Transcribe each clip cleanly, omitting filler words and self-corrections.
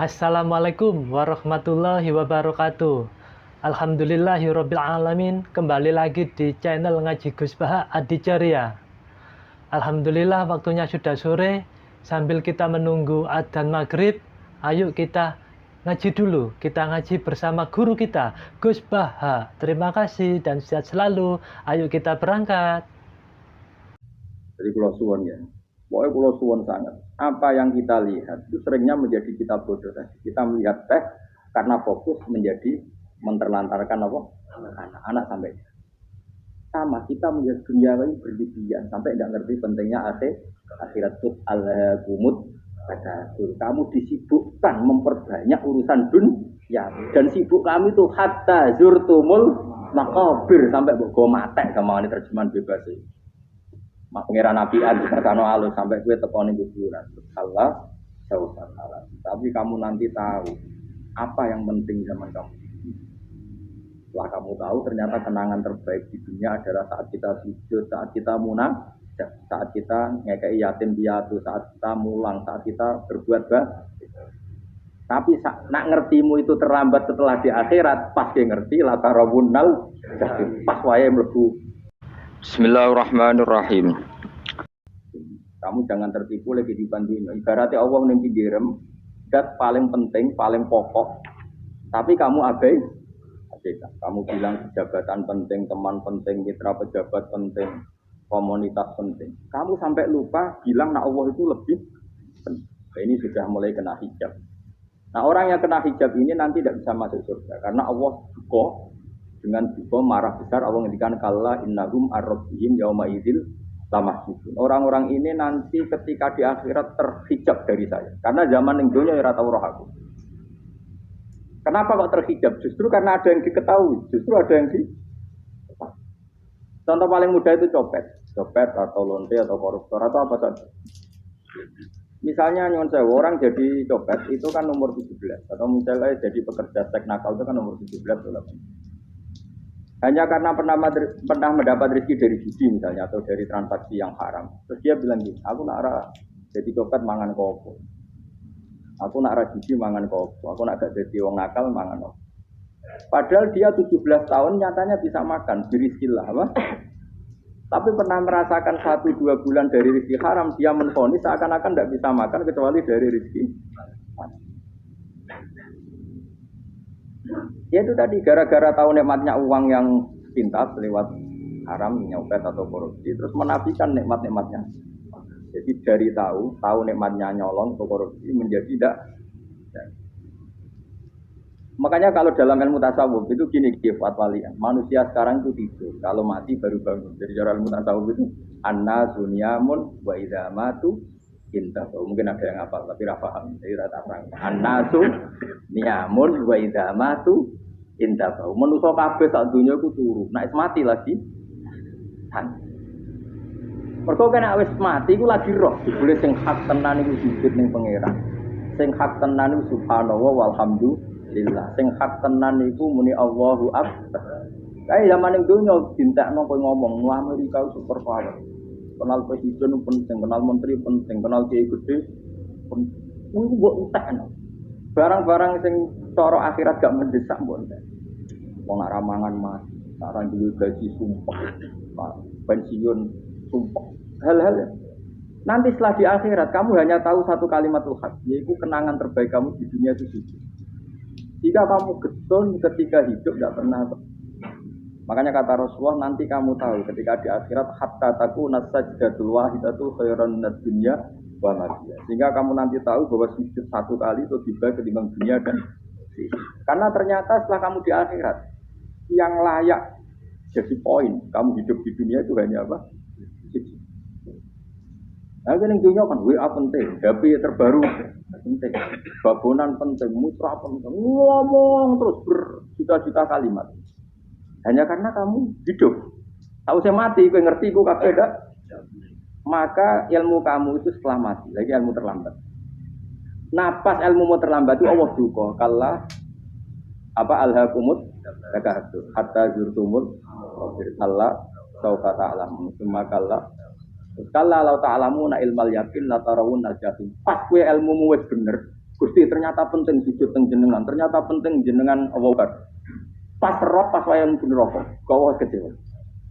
Assalamualaikum warahmatullahi wabarakatuh. Alhamdulillahirabbil alamin. Kembali lagi di channel Ngaji Gus Baha Adicaria. Alhamdulillah waktunya sudah sore. Sambil kita menunggu adzan maghrib, ayo kita ngaji dulu. Kita ngaji bersama guru kita, Gus Baha. Terima kasih dan sehat selalu. Ayo kita berangkat. Jadi pulau suwon ya. Pokoknya pulau suwon sangat. Apa yang kita lihat itu seringnya menjadi kita bodoh tadi. Kita melihat teh karena fokus menjadi menterlantarkan apa? Anak-anak sampai sama kita melihat dunia ini berlebihan sampai tidak ngerti pentingnya akhirat itu al-humut. Kamu disibukkan memperbanyak urusan dunia dan sibuk kami itu hatta zurtumul maqabir sampai go matek sama ini terjemahan bebas sih. Mak pengiran nabian berkano alus sampai gue tekoni kuburan. Allah jauh salah. Tapi kamu nanti tahu apa yang penting zaman kamu. Setelah kamu tahu ternyata kenangan terbaik di dunia adalah saat kita sujud, saat kita munajat, saat kita ngekei yatim piatu, saat kita mulang, saat kita berbuat baik. Tapi nak ngertimu itu terlambat setelah di akhirat, pas dia ngerti la tarawunnal pas wae mlebu. Bismillahirrahmanirrahim. Kamu jangan tertipu lagi di dunia. Ibaratnya Allah ning pinggirem, dat paling penting, paling pokok. Tapi kamu abai. Kamu bilang jabatan penting, teman penting, mitra pejabat penting, komunitas penting. Kamu sampai lupa bilang nak Allah itu lebih penting. Ini sudah mulai kena hijab. Nah orang yang kena hijab ini nanti tidak bisa masuk surga karena Allah duka dengan duka marah besar. Allah ngendikan kalla innahum ar-rabbihim yauma idzil lamahjubun. Orang-orang ini nanti ketika di akhirat terhijab dari saya. Karena zaman yang dunia ora tau roh aku. Kenapa kok terhijab? Justru karena ada yang diketahui, justru ada yang di. Contoh paling mudah itu copet atau lonte atau koruptor atau apa saja. Misalnya nyuwun sewu orang jadi copet itu kan nomor 17 atau misalnya jadi pekerja seks nakal itu kan nomor 17 atau 18. Hanya karena pernah mendapat rezeki dari judi misalnya atau dari transaksi yang haram. Terus dia bilang gini, aku nak jadi copet mangan kopo. Aku nak rajisi mangan kopo, aku nak gak jadi wong nakal mangan kopo. Padahal dia 17 tahun nyatanya bisa makan, biriskillah apa? Tapi pernah merasakan 1-2 bulan dari rezeki haram, dia menfonis seakan-akan tidak bisa makan kecuali dari rezeki. Ya itu tadi, gara-gara tahu nikmatnya uang yang pintas lewat haram, nyopet atau korupsi, terus menafikan nikmat-nikmatnya. Jadi dari tahu nikmatnya nyolong atau korupsi menjadi tidak. Makanya kalau dalam ilmu tasawuf itu gini fatwalian. Manusia sekarang itu tidur, kalau mati baru bangun. Jadi cara ilmu tasawuf itu annasu niyamun wa idza matu intahu. Mungkin ada yang hafal tapi ra paham. Jadi rata orang. Annasu niyamun wa idza matu intahu. Manusia kabeh sak dunya iku turu. Nek mati lagi mergo kena wis mati iku lagi roh, jebule sing hak tenan iku sujud ning pangeran. Sing hak tenan iku subhanallah walhamdulillah. Sing hak tenan iku muni Allahu akbar. Kae zaman ning donya dintekno kowe ngomong Amerika super power. Kenal presiden penting, kenal menteri penting, kenal kiai gede penting. Iku mbok entekno. Barang-barang sing cara akhirat gak mendesak mbok entek. Wong ora mangan mati, ora duwe gaji sumpah. Pensiun sumpah. Hal-hal ya. Nanti setelah di akhirat kamu hanya tahu satu kalimatul haq, yaitu kenangan terbaik kamu di dunia itu sujud. Jika kamu getun ketika hidup tidak pernah. Makanya kata Rasulullah nanti kamu tahu ketika di akhirat hatta takuna sajdatul wahidatu khairan minad dunya wa ma fiha. Sehingga kamu nanti tahu bahwa sujud satu kali itu lebih baik ketimbang dunia dan karena ternyata setelah kamu di akhirat yang layak jadi poin kamu hidup di dunia itu hanya apa? Nah, yang dunia kan WA penting, HP terbaru penting, babonan penting, mutra penting, ngomong terus berjuta-juta kalimat. Hanya karena kamu hidup. Tahu saya mati, gue ngerti, gue kabeh dak. Maka ilmu kamu itu setelah mati, lagi ilmu terlambat. Napas ilmu terlambat itu Allah duka. Kalla apa alhaqumut takahatu hatta zurtumul kalla saufa ta'lamun. Summa kalla Kalla law ta'lamuna ilmal yakin la tarawun najahum. Pas kowe ilmumu wis bener, Gus Gusti ternyata penting sujud teng jenengan, ternyata penting jenengan Allah. Pas roh pas wayah mlebu neraka, kok kecewa.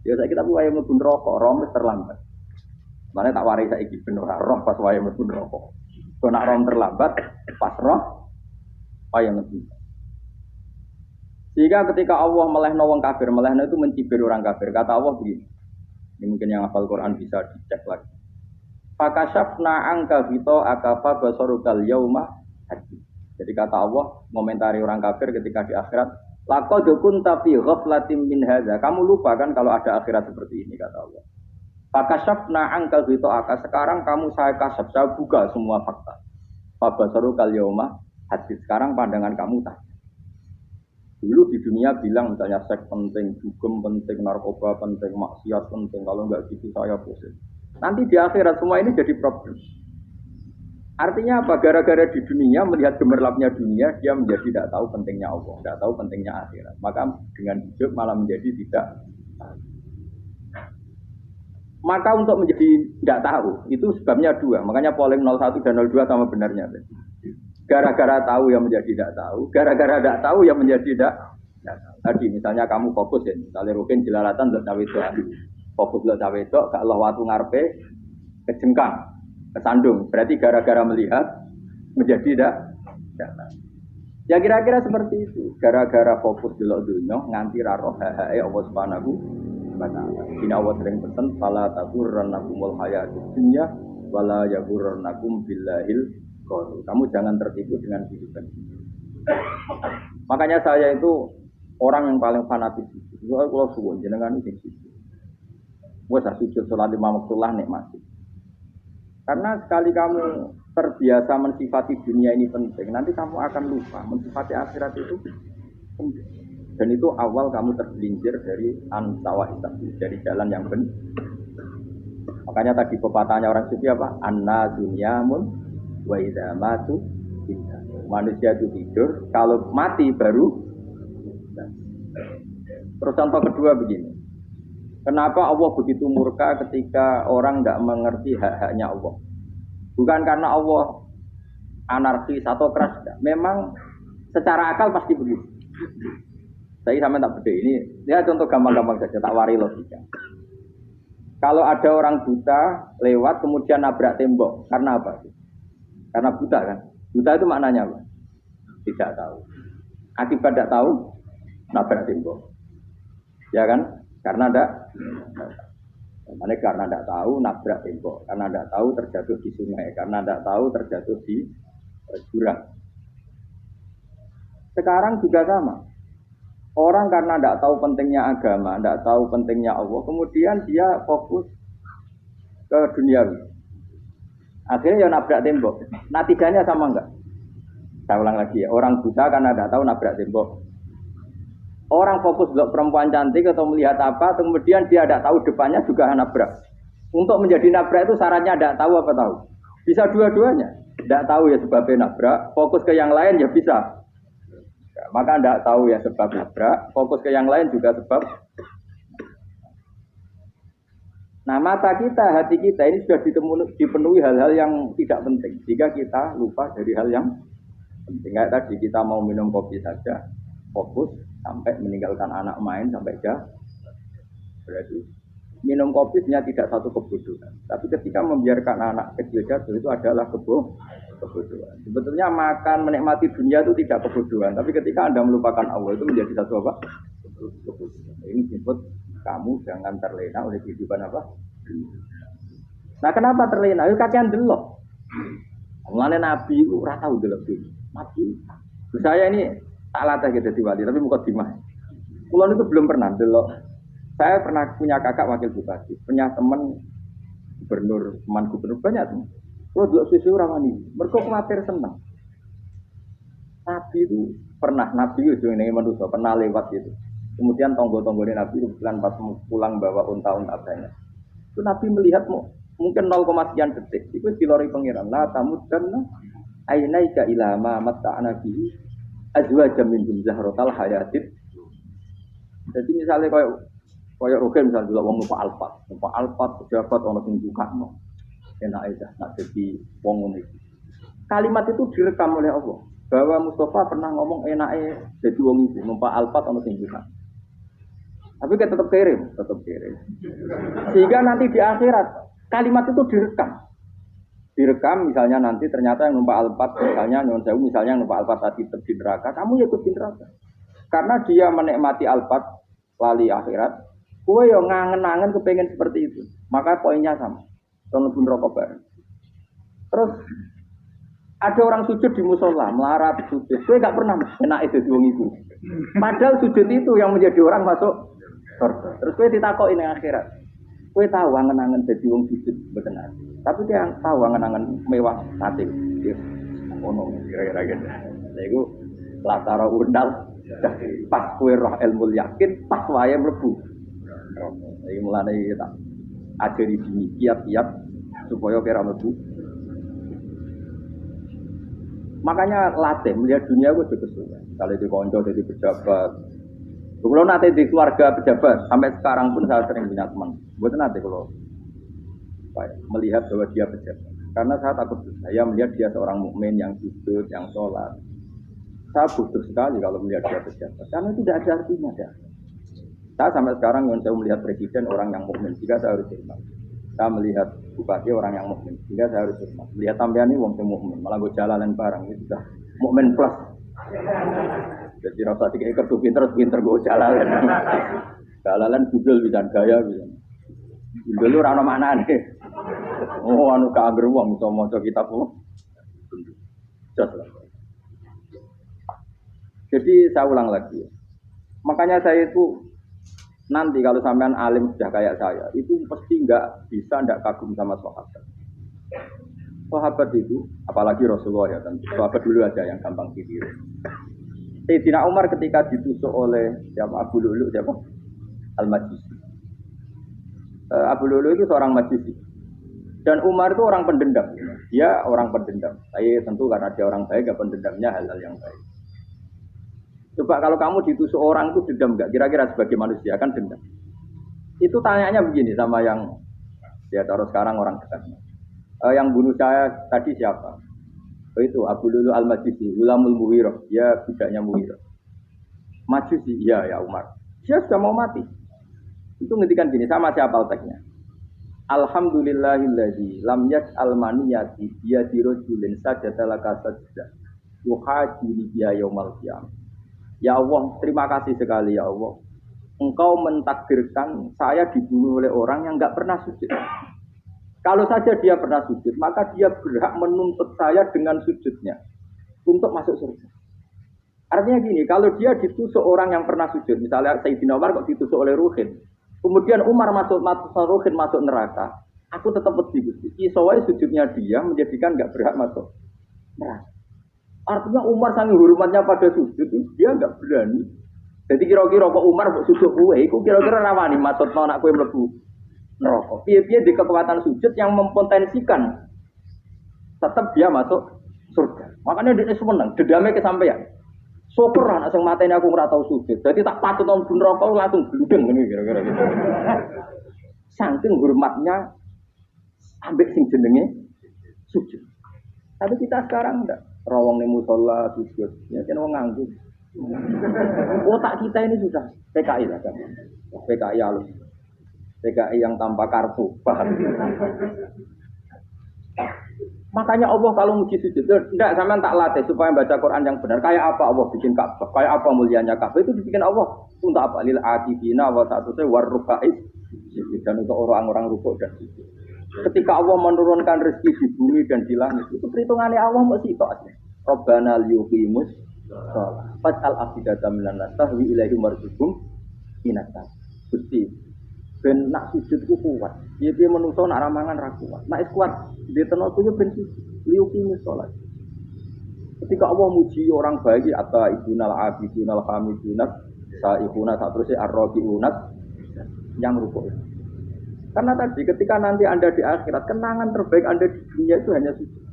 Ya saiki tapi wayah mlebu neraka, roh wis terlambat. Mane tak warai saiki ben ora roh pas wayah mlebu neraka. Kok nak roh terlambat, pas roh wayah mlebu. Sehingga ketika Allah melehno wong kafir, melehno itu mencibir orang kafir. Kata Allah begini. Ini mungkin yang hafal Quran bisa dicek lagi. Fakashafna angka bito akafa basarukal yauma hadid. Jadi kata Allah ngomentari orang kafir ketika di akhirat, laqad kunta fi ghaflatin min hadza. Kamu lupa kan kalau ada akhirat seperti ini kata Allah. Fakashafna angka bito aka. Sekarang kamu saya kasaf, saya buka semua fakta. Fabasarukal yauma hadid. Sekarang pandangan kamu tak. Dulu di dunia bilang misalnya seks penting, dugem penting, narkoba penting, maksiat penting. Kalau enggak gitu saya pusing. Nanti di akhirat semua ini jadi problem. Artinya apa? Gara-gara di dunia melihat gemerlapnya dunia, dia menjadi tidak tahu pentingnya Allah, tidak tahu pentingnya akhirat. Maka dengan hidup malah menjadi tidak. Maka untuk menjadi tidak tahu itu sebabnya dua. Makanya polling 01 dan 02 sama benarnya. Gara-gara tahu yang menjadi tidak tahu, gara-gara tidak tahu yang menjadi tidak tahu. Tadi misalnya kamu fokus ya, misalnya rukin jelalatan untuk cawe itu, fokus untuk cawe itu, gak Allah waktu ngarepe kejengkang, kesandung. Berarti gara-gara melihat menjadi tidak tahu. Ya kira-kira seperti itu. Gara-gara fokus di dunia nganti raro hae Allah Subhanahu wa taala. Dina Allah sering pesen fala taghurrannakumul hayatud dunya wala yaghurrannakum billahil. Kamu jangan tertipu dengan kehidupan ini. Makanya saya itu orang yang paling fanatik. Kalau suwun jenengan itu sujud. Wes sujud salat 5 waktu lah nikmati. Karena sekali kamu terbiasa mensifati dunia ini penting, nanti kamu akan lupa mensifati akhirat itu penting. Dan itu awal kamu tergelincir dari ansawah dari jalan yang benar. Makanya tadi pepatahnya orang sufi apa? Anna dunyamun wa idza matu kita. Manusia itu tidur, kalau mati baru. Terus contoh kedua begini. Kenapa Allah begitu murka ketika orang tidak mengerti hak-haknya Allah? Bukan karena Allah anarkis atau keras, memang secara akal pasti begitu. Saya sama tak beda ini. Ya contoh gampang-gampang saja, tak wari logika. Kalau ada orang buta lewat kemudian nabrak tembok, karena apa? Karena buta kan? Buta itu maknanya apa? Tidak tahu. Akibat tidak tahu, nabrak tembok. Ya kan? Karena tidak tahu, nabrak tembok. Karena tidak tahu, terjatuh di sungai. Karena tidak tahu, terjatuh di jurang. Sekarang juga sama. Orang karena tidak tahu pentingnya agama, tidak tahu pentingnya Allah, kemudian dia fokus ke duniawi. Akhirnya ya nabrak tembok. Natijanya sama enggak? Saya ulang lagi ya. Orang buta karena tidak tahu nabrak tembok. Orang fokus untuk perempuan cantik atau melihat apa, kemudian dia tidak tahu depannya juga nabrak. Untuk menjadi nabrak itu syaratnya tidak tahu apa tahu. Bisa dua-duanya. Tidak tahu ya sebabnya nabrak, fokus ke yang lain ya bisa. Ya, maka tidak tahu ya sebab nabrak, fokus ke yang lain juga sebab. Nah mata kita, hati kita ini sudah dipenuhi hal-hal yang tidak penting. Jika kita lupa dari hal yang penting. Kayak tadi kita mau minum kopi saja, fokus sampai meninggalkan anak main sampai jauh. Berarti minum kopi sebenarnya tidak satu kebodohan. Tapi ketika membiarkan anak kecil jatuh itu adalah kebodohan. Sebetulnya makan menikmati dunia itu tidak kebodohan. Tapi ketika Anda melupakan Allah itu menjadi satu apa? Kebodohan. Ini disebut kamu jangan terlena oleh kehidupan apa? Nah kenapa terlena? Itu kakean delok. Mulane Nabi itu ora tau delok dunia. Nabi. Saya ini tak latih gitu di wali, tapi muka dimah. Kulo itu belum pernah delok. Saya pernah punya kakak wakil bupati, punya teman gubernur, teman gubernur banyak tuh. Kulo delok susu ramani. Mergo kuwatir seneng. Nabi itu pernah, Nabi itu yang manusia pernah lewat gitu. Kemudian tonggo-tonggolnya Nabi kebetulan pas pulang bawa unta-unta banyak. Itu Nabi melihat mungkin 0, sekian detik. Itu dilori pengiran. La tamuddanna ainaika ila ma matta'na bihi azwajan min zahratal hayatid. Jadi misalnya koyo rogen misalnya dulu wong numpak Alphard pejabat ono sing bukakno. Enak aja nak dadi wong ngene iki. Kalimat itu direkam oleh Allah. Bahwa Mustafa pernah ngomong enake jadi wong iku, numpak Alphard ana sing bukan. Tapi kita tetap kirim. Sehingga nanti di akhirat kalimat itu direkam misalnya nanti ternyata yang numpak Alphard misalnya nyon sewu misalnya yang numpak Alphard tadi di neraka, kamu ya ikut di neraka. Karena dia menikmati Alphard lali akhirat, kowe yo ngangen-angen kepengen seperti itu. Maka poinnya sama. Kalau pun rokok bareng. Terus ada orang sujud di musola, melarat sujud. Kowe enggak pernah enak itu wong iku. Padahal sujud itu yang menjadi orang masuk surga. Terus kowe ditakoki ning akhirat. Kowe tahu angen-angen dadi wong sujud mboten ati. Tapi dia tahu angen-angen mewah sate. Ono kira-kira gitu. Lha iku latara undal pas kowe roh ilmu yakin pas wae mlebu. Iki mulane kita ajari sini kiat-kiat supaya kira mlebu. Makanya latih melihat dunia itu kesulitan. Kalau di konco jadi pejabat, kalau nanti di keluarga pejabat sampai sekarang pun saya sering punya teman. Buat nanti kalau melihat bahwa dia pejabat, karena saya takut saya melihat dia seorang mukmin yang jujur, yang sholat. Saya butuh sekali kalau melihat dia pejabat, karena itu tidak ada artinya. Saya sampai sekarang yang saya melihat presiden orang yang mukmin, jika saya harus hormat. Saya melihat bupati orang yang mukmin, sehingga saya harus hormat. Lihat tampilan ini wong sing mukmin, malah gue jalanan barang itu sudah mukmin plus. Jadi rasa tiga ekor tuh pinter gue jalanan. Jalanan budel bisa gaya bisa. Budel lu rano mana nih? Oh anu kager wong iso maca kitab kok. Jadi saya ulang lagi. Makanya saya itu nanti kalau sampean alim sudah kayak saya, itu pasti tidak kagum sama sahabat. Sahabat itu, apalagi Rasulullah ya tentu. Sahabat dulu aja yang gampang ditiru. Sayyidina Umar ketika ditusuk oleh siapa Abu Lu'lu siapa? Al-Majusi. Abu Lu'lu itu seorang Majusi. Dan Umar itu orang pendendam. Dia orang pendendam. Saya tentu karena dia orang baik, pendendamnya hal-hal yang baik. Coba kalau kamu ditusuk orang itu dendam enggak? Kira-kira sebagai manusia kan dendam. Itu tanyanya begini sama yang ya taruh sekarang orang dekatnya. Yang bunuh saya tadi siapa? Itu Abu Lu'lu Al-Majusi, Ulamul Muwirah. Dia budaknya Muwirah. Majusi, iya ya Umar. Dia sudah mau mati. Itu ngetikan gini, sama siapa teksnya? Alhamdulillahilladzi lam yaj'al maniyati biyadi rajulin sajada laka sajdah. Yuhajili biya yaumal qiyamah. Ya Allah, terima kasih sekali ya Allah. Engkau mentakdirkan saya dibunuh oleh orang yang enggak pernah sujud. Kalau saja dia pernah sujud, maka dia berhak menuntut saya dengan sujudnya untuk masuk surga. Artinya gini, kalau dia ditusuk orang yang pernah sujud, misalnya Sayyidina Umar kok ditusuk oleh Ruhin, kemudian Umar masuk Ruhin masuk neraka, aku tetap pedih. Isowai sujudnya dia menjadikan enggak berhak masuk neraka. Artinya Umar sangat hormatnya pada sujud, dia enggak berani. Jadi kira-kira kok Umar sujud kue, itu kira-kira rawani maksud anak kue mlebu neraka. Piye-piye di kekuatan sujud yang mempotensikan tetap dia masuk surga. Makanya dia seneng, dedame kesampaian. Syukur anak sing mateni aku ora tau sujud. Jadi tak patut nang neraka langsung gludeng ngene kira-kira gitu. Saking hormatnya ambek sing jenenge sujud. Tapi kita sekarang enggak. Rawang ning musala sujud, ya kan wong nganggur. Otak kita ini sudah PKI lah kan. PKI halus. PKI yang tanpa kartu, paham? Makanya Allah kalau muji sujud, enggak sampean tak latih supaya baca Quran yang benar. Kayak apa Allah bikin Ka'bah? Kayak apa mulianya Ka'bah itu dibikin Allah untuk apa? Lil aqifina wa ta'atusa warrukais. Dan untuk orang-orang rukuk dan sujud. Ketika Allah menurunkan rezeki di bumi dan di langit, itu perhitungannya Allah masih itu aja. Rabbana liyuqimus shalah. Faj'al afidatan minan nas tahwi ilaihim warzuqhum minat-tas. Gusti, ben nak sujud ku kuat. Piye-piye menungso nak ramangan ra kuat. Nak kuat di tenaga yo ben sujud. Liyuqimus shalah. Ketika Allah muji orang baik atau ibunal abidunal hamidunat saihuna satrusé ar-rabiunat yang rukuk. Karena tadi ketika nanti Anda di akhirat, kenangan terbaik Anda di dunia itu hanya sujud.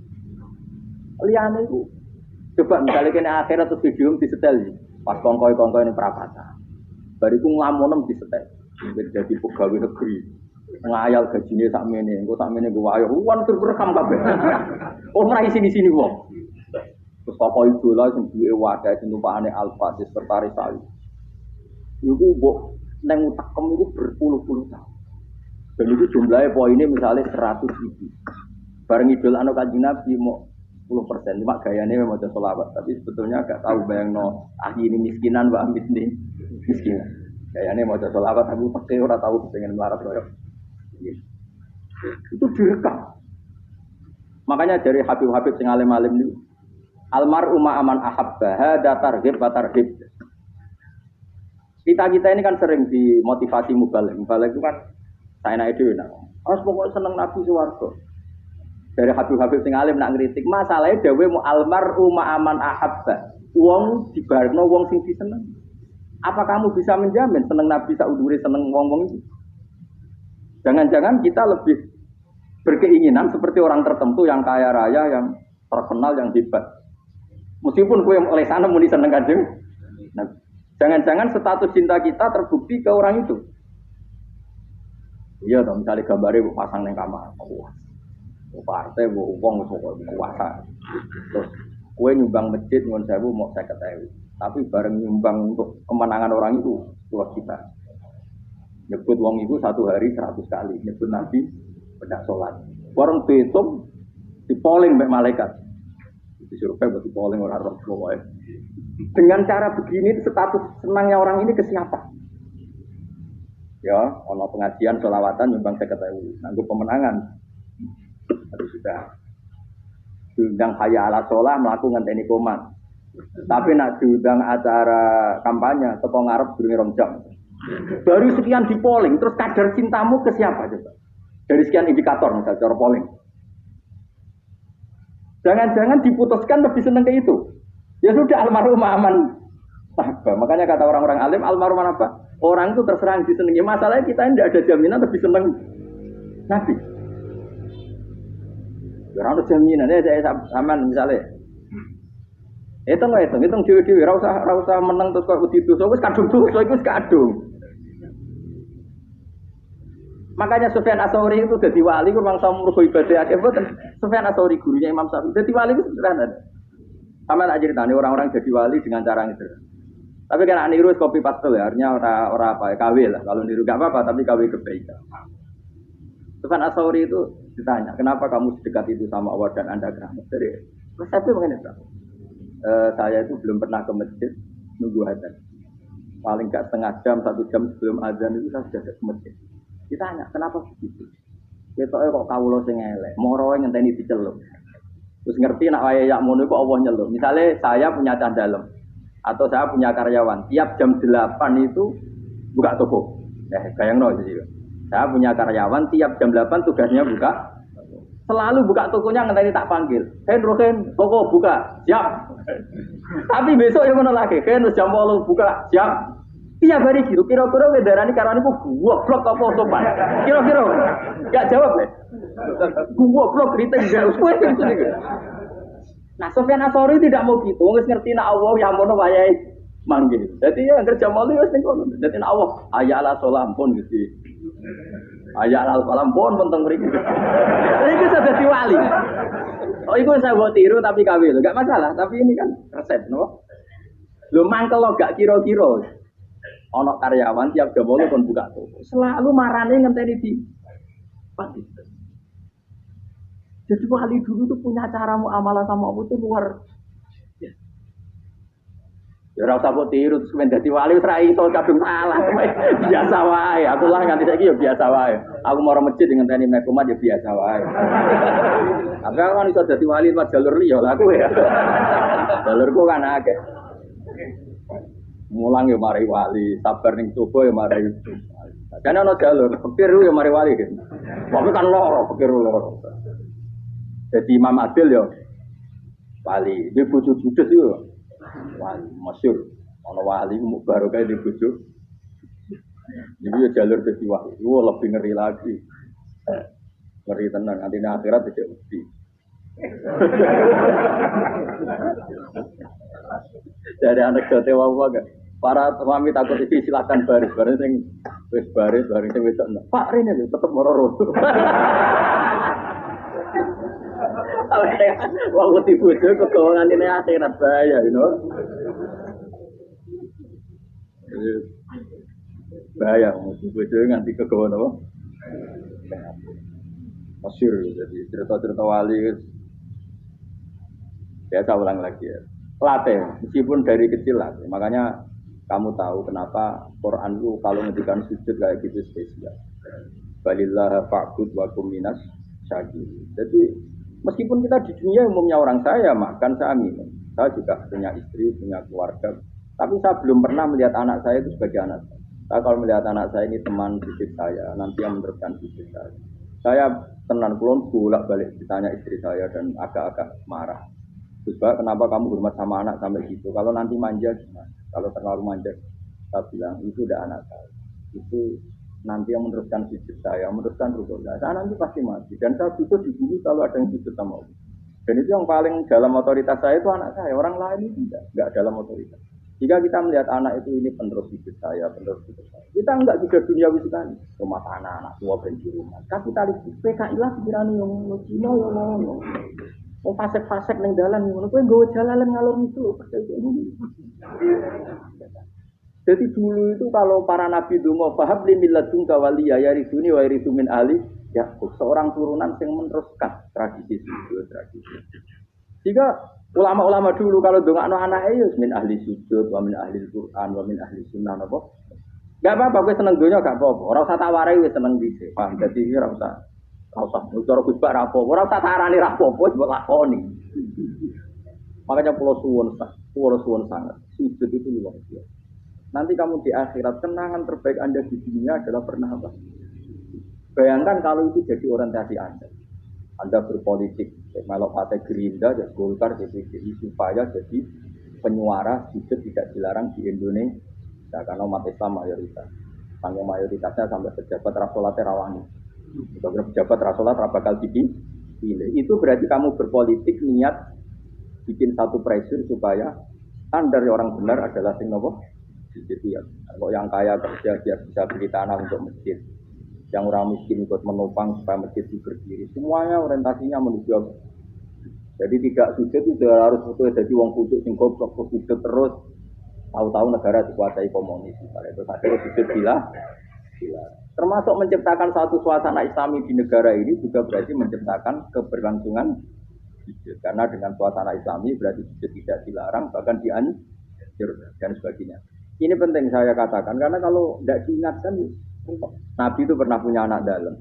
Liane itu, coba misalnya kena akhirat atau video disetel, pas kongkoi ini perapatan. Bariku ngelamonem disetel, jadi pegawai negeri, ngayal gajinya sakmene, engko sakmene gue ayo, uang terus rekam kabeh. Oh meraih sini wong. tokoh idola sing duwe wadah sing tumpakane Alfa sekretaris Sali. Iku mbok nang utakem iku berpuluh-puluh tahun. Dan itu jumlahnya poinnya misalnya 100.000. Bareng idol anu Kanjeng Nabi mau 10%, cuma gayanya memang ada sholawat. Tapi sebetulnya agak tahu bayang no ini miskinan, Mbak Amit nih miskinan. Gayanya mau ada sholawat, aku pakai orang tahu pengen melarat loh. Itu direkam. Makanya dari Habib-Habib sing alim-alim ini, almar'u ma'aman ahabba, hada targhib wa tarhib. Kita ini kan sering dimotivasi mubalig. Mubalig itu kan saya naik dulu. Harus pokoknya seneng Nabi suwargo. Dari Habib-Habib sing alim nak ngritik, masalahnya dawe mu almar'u ma'aman ahabba. Wong dibarno wong sing diseneng. Apa kamu bisa menjamin seneng Nabi saudure seneng wong-wong itu? Jangan-jangan kita lebih berkeinginan seperti orang tertentu yang kaya raya, yang terkenal, yang hebat. Meskipun kue oleh sana muni seneng Kanjeng. Nah, jangan-jangan status cinta kita terbukti ke orang itu. Iya, dong, misalnya gambarnya bu pasang neng kamar, wah, partai bu uang kuasa. Terus kue nyumbang masjid ngon sewu mau saya ketahui. Tapi bareng nyumbang untuk kemenangan orang itu buat kita. Nyebut uang itu satu hari 100 kali, nyebut Nabi. Pada sholat. Warung dihitung, dipoling oleh malaikat. Disuruh buat dipoling orang roh. Dengan cara begini, status senangnya orang ini ke siapa? Ya, ono pengajian, sholawatan, nyumbang saya ketahui. Nanti pemenangan. Harus sudah. Diundang hayya ala sholah, melakukan teknik koman. Tapi nak diundang acara kampanye, teko ngarep durunge 2 jam. Baru sekian dipoling, terus kadar cintamu ke siapa coba? Dari sekian indikator misalnya cara polling. Jangan-jangan diputuskan lebih seneng ke itu. Ya sudah almarhum aman. Makanya kata orang-orang alim almarhum apa? Orang itu terserang disenangi. Masalahnya kita tidak ada jaminan lebih seneng Nabi. Orang ada jaminan ya saya aman misalnya. Hitung dewi-dewi. Rasa menang terus kok itu. So wis kadung tuh, so wis kadung. Makanya Sufyan Ats-Tsauri itu jadi wali, kurang sama mergo ibadah akeh boten. Sufyan Ats-Tsauri gurunya Imam Syafi'i. Jadi wali itu sederhana. Sama tak ceritane orang-orang jadi wali dengan cara itu. Tapi kan niru copy paste ya, artinya ora apa ya, KW lah. Kalau niru enggak apa-apa, tapi KW kebaikan. Sufyan Ats-Tsauri itu ditanya, "Kenapa kamu sedekat itu sama Allah dan Anda keramat?" Jadi resepnya mengenai itu. Saya itu belum pernah ke masjid nunggu azan. Paling enggak setengah jam, 1 jam sebelum azan itu saya sudah ke masjid. Ditanya, kenapa begitu? Ketoknya kok kawula sing elek, moroe ngenteni diceluk. Terus ngerti nak waya yak mono kok Allah nyeluk. Misalnya saya punya cah dalem atau saya punya karyawan, tiap jam 8 itu buka toko. Bayangno iki. Saya punya karyawan tiap jam 8 tugasnya buka. Selalu buka tokonya ngenteni tak panggil. Rohen, toko buka. Siap. Tapi besok yang ngono lagi, jam 8 buka. Siap. Tiap hari gitu, kira-kira ngedarani karane ku goblok apa sopan. Kira-kira enggak jawab deh. Goblok kritik enggak usah gitu. Nah, Sufyan Ats-Tsauri tidak mau gitu, wis ngerti nek Allah ya mono wayahe manggil. Jadi ya kerja malu wis ning kono. Dadi nek Allah ayya ala salam pun gitu. Ayya ala salam pun teng mriki. Iki sudah dadi wali. Oh, iku saya buat tiru tapi kawin, enggak masalah, tapi ini kan resep, no? Lho mangkel lo gak kira-kira. Ono karyawan tiap jam 8 kon buka toko. Selalu marane ngenteni di pagi. Jadi wali dulu tuh punya cara muamalah sama Allah itu luar biasa. Ya ora usah kok tiru terus men dadi wali wis ra iso kadung salah. Biasa wae. Aku lah nganti saiki ya biasa wae. Aku mau masjid dengan tani mekomat ya biasa wae. Tapi kan iso dadi wali lewat jalur liya lah aku ya. Jalurku kan akeh. Mulang ya mari wali, sabar ning coba ya mari. Jane ana jalur, pikir ya mari wali gitu. Tapi kan loro, pikir loro. Jadi Imam Adil ya wali, dia bojo judes yo. Wali masyhur. Ana wali mu barokah di bojo. Jadi ya jalur dadi wali. Lebih ngeri lagi. Ngeri tenan nanti nang akhirat tidak mesti. Dari anak jote wae gak. Para suami takut iki silakan baris sing wis baris sing wedok. Pak Rene lho tetep moro-moro. Wong wedi bojo kegawangan ini akhirat bahaya, you know. Bahaya, mesti bojo nganti kegawan apa? Masyhur jadi cerita-cerita wali biasa ulang lagi ya. Latih, meskipun dari kecil latih. Makanya kamu tahu kenapa Quran itu kalau ngedikan sujud kayak gitu spesial. Balillah fa'bud wa kum minas syakirin. Jadi meskipun kita di dunia umumnya orang saya makan saya minum. Saya juga punya istri, punya keluarga. Tapi saya belum pernah melihat anak saya itu sebagai anak saya. Saya kalau melihat anak saya ini teman bisnis saya, nanti yang meneruskan bisnis saya. Saya tenan kulon bolak-balik ditanya istri saya dan agak-agak marah. Terus kenapa kamu hormat sama anak sampai gitu? Kalau nanti manja gimana? Kalau terlalu manja, saya bilang itu udah anak saya. Itu nanti yang meneruskan sujud saya, meneruskan rukun saya nanti pasti mati. Dan saya butuh di bumi kalau ada yang sujud sama Allah. Dan itu yang paling dalam otoritas saya itu anak saya. Orang lain itu enggak dalam otoritas. Jika kita melihat anak itu ini penerus hidup saya, penerus hidup saya. Kita enggak juga duniawi sekali. Rumah tanah, anak tua, benci rumah. Kapitalis PKI lah pikiran yang Cina yang mau fasek-fasek neng dalan ngono kowe nggo jalalan ngalor itu percaya ini. Jadi dulu itu kalau para nabi donga fahab li milladun kawaliya yariduni wa yaridu min ali ya seorang turunan yang meneruskan tradisi itu tradisi. Jika ulama-ulama dulu kalau dongakno anake ya min ahli sujud wa min ahli Quran wa min ahli sunnah apa. Enggak apa-apa kowe seneng donya gak apa-apa. Ora usah tak warai wis seneng dhisik. Paham dadi ora usah cara Gusbak ra apa, ora usah tarani ra apa, wis mbok lakoni. Makanya pulau suwon sangat. Sujud itu luar biasa. Nanti kamu di akhirat kenangan terbaik Anda di dunia adalah pernah apa? Bayangkan kalau itu jadi orientasi Anda. Anda berpolitik, melok partai Gerindra, jadi Golkar, jadi supaya jadi penyuara sujud tidak dilarang di Indonesia karena umat Islam mayoritas. Sampai mayoritasnya sampai pejabat rasolat rawani. Kalau pejabat rasolat bakal dipilih. Itu berarti kamu berpolitik niat bikin satu pressure supaya kan dari orang benar adalah sing nopo. Jadi ya, kalau yang kaya kerja dia bisa beli tanah untuk masjid. Yang orang miskin ikut menopang supaya masjid itu berdiri. Semuanya orientasinya menuju apa? Jadi tidak sujud itu harus betul jadi wong kudus sing goblok sujud terus. Tahu-tahu negara dikuasai komunis. Misalnya itu akhirnya sujud bila. Termasuk menciptakan satu suasana Islami di negara ini juga berarti menciptakan keberlangsungan sujud. Karena dengan suasana Islami berarti sujud tidak dilarang bahkan dianjur dan sebagainya. Ini penting saya katakan karena kalau tidak diingatkan Nabi itu pernah punya anak dalam.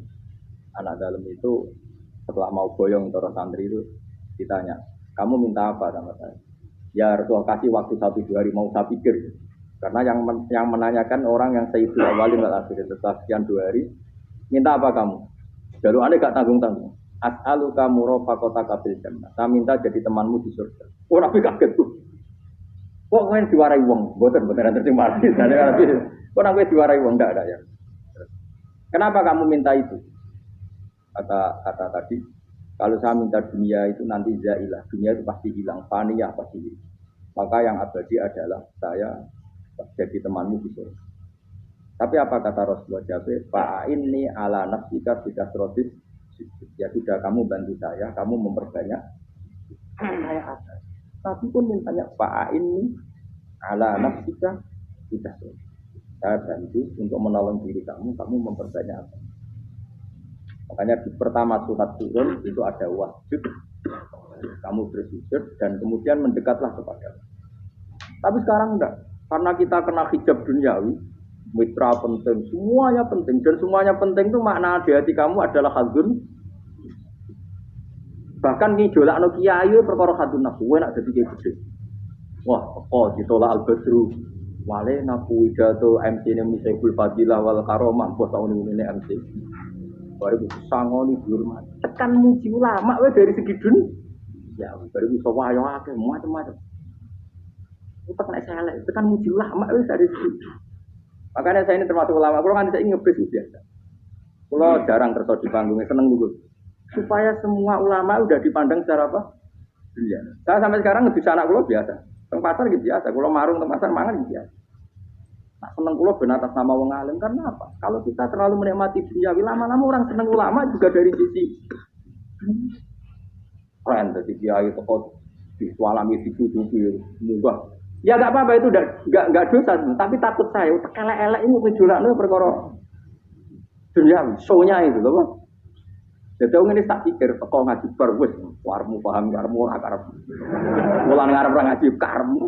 Anak dalam itu setelah mau boyong terus santri itu ditanya, kamu minta apa sama saya? Ya Rasulullah kasih waktu 1-2 hari mau saya pikir. Karena yang menanyakan orang yang sayyidul awalin wal akhirin setelah sekian 2 hari, minta apa kamu? Lalu Anda gak tanggung-tanggung. As'aluka murafaqataka fil jannah. Saya minta jadi temanmu di surga. Oh Nabi kaget tuh. Kok kalian diwarai wong? Boten-boten terima kasih. Kok Nabi diwarai wong? Enggak ada ya. Kenapa kamu minta itu? Kata tadi, kalau saya minta dunia itu nanti zailah. Dunia itu pasti hilang, faniyah pasti hilang. Maka yang abadi adalah saya jadi temanmu di surga. Tapi apa kata Rasulullah Jabir? Fa'inni ala nafsika bikasrotis. Ya sudah kamu bantu saya, kamu memperbanyak. Saya ada. Tapi pun mintanya fa'inni ala nafsika bikasrotis. Saya bantu untuk menolong diri kamu memperbanyak apa. Makanya di pertama surat turun itu ada wajib. Kamu bersujud dan kemudian mendekatlah kepada. Tapi sekarang enggak. Karena kita kena hijab duniawi, mitra penting, semuanya penting. Dan semuanya penting itu makna di hati kamu adalah hadun. Bahkan ini jolak no kiai perkara hadun nafsu, enak jadi kayak gede. Wah, ditolak al-badru. Wale naku jatuh MC ini Misaibul Fadilah wal Karomah, bos tahun ini MC. Baru bisa sangoni dihormat. Tekan muji ulama dari segi dunia. Ya, baru bisa wayo akeh macam-macam. Kita kena salah, itu kan muji ulama dari situ. Makanya saya ini termasuk ulama. Kalau kan saya ngebis biasa. Kalau jarang terus di panggungnya seneng dulu. Supaya semua ulama udah dipandang secara apa? Dunia. Saya sampai sekarang ngebis anak kalau biasa. Teng pasar gitu biasa. Kalau marung teng pasar mangan gitu biasa. Nah, seneng kalau benar atas nama wong alim karena apa? Kalau kita terlalu menikmati dunia, lama-lama orang seneng ulama juga dari sisi. keren dari kiai toko disualami dituduhi munggah. Ya nggak apa-apa itu nggak dosa, tapi takut saya elek-elek ini menjualnya perkara dunia, show-nya itu loh. Jadi orang ini tak pikir teko ngaji berwes, warmu paham karmu ora karep. Mulang ngarep ora ngaji karmu.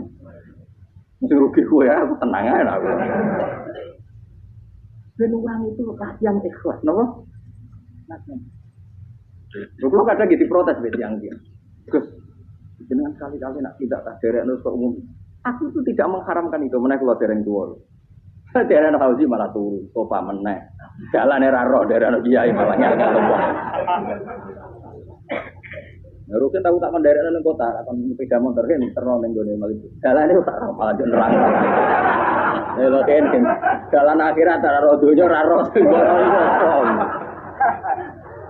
Mesti rugi kowe ya, aku tenang ae aku. Ben orang itu latihan ikhlas, napa? Latihan. Kalau kadang gitu protes yang dia. Gus, dengan kali-kali nak tidak derek nus umum. Aku itu tidak mengharamkan itu, menaik kalau dereng tua. Dereng hausi malah turun, sofa menaik. Jalan era roh, dereng kiai malah nyala lembah. Rukin tahu tak menderek nang kota, akan sepeda motor kan terus nang gone malah. Jalan itu tak malah nerang. Lha kan jalan akhirat ora roh donya ora roh.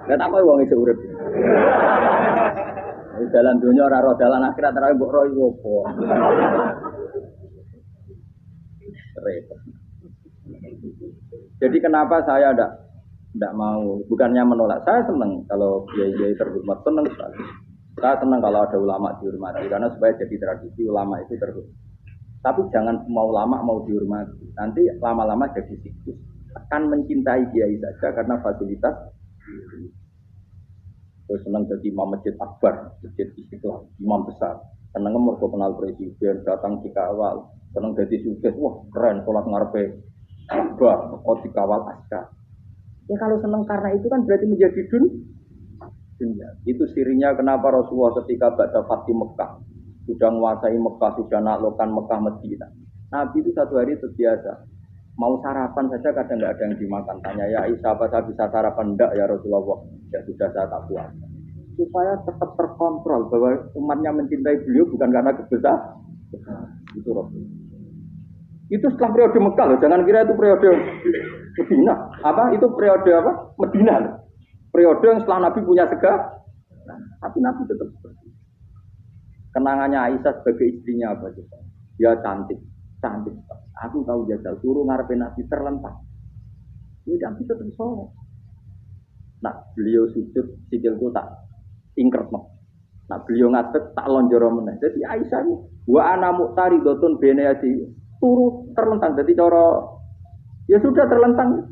Lah tak kowe wong iso urip. Jalan dunia ora roh, jalan akhirat ora mbok roh iku opo. Repot. Jadi kenapa saya tidak mau, bukannya menolak, saya senang kalau kiai-kiai terhormat, senang sekali. Saya senang kalau ada ulama dihormati, karena supaya jadi tradisi ulama itu terhormat. Tapi jangan semua ulama mau dihormati, nanti lama-lama jadi siklus. Akan mencintai kiai saja karena fasilitas. Saya senang jadi imam masjid akbar, masjid istiqlal, imam besar. Senang mergo kenal presiden, datang dikawal. Senang jadi sukses, wah keren, sholat ngarepe akbar, kok dikawal askar. Ya kalau senang karena itu kan berarti menjadi dunia. Itu sirinya kenapa Rasulullah ketika baca Fatih Mekah, sudah menguasai Mekah, sudah naklukkan Mekah Madinah. Nabi itu satu hari terbiasa. Mau sarapan saja kadang nggak ada yang dimakan. Tanya ya Aisyah, apa saya bisa sarapan? Enggak ya Rasulullah. Ya sudah saya tak puasa. Supaya tetap terkontrol bahwa umatnya mencintai beliau bukan karena kebesaran. Itu Rasulullah. Itu setelah periode Mekah loh. Jangan kira itu periode Medina. Apa? Itu periode apa? Medina. Periode yang setelah Nabi punya segala. Tapi Nabi tetap seperti itu. Kenangannya Aisyah sebagai istrinya apa? Dia cantik. Cantik. Aku tahu jajal suruh ngarepin Nabi terlentang. Ini Nabi tetap sholat. Nah, beliau sujud sikilku tak ingkret. Nah, beliau ngadeg tak lonjoro meneh. Jadi Aisyah ini wa ana muqtaridotun bene adi turu terlentang. Jadi cara ya sudah terlentang.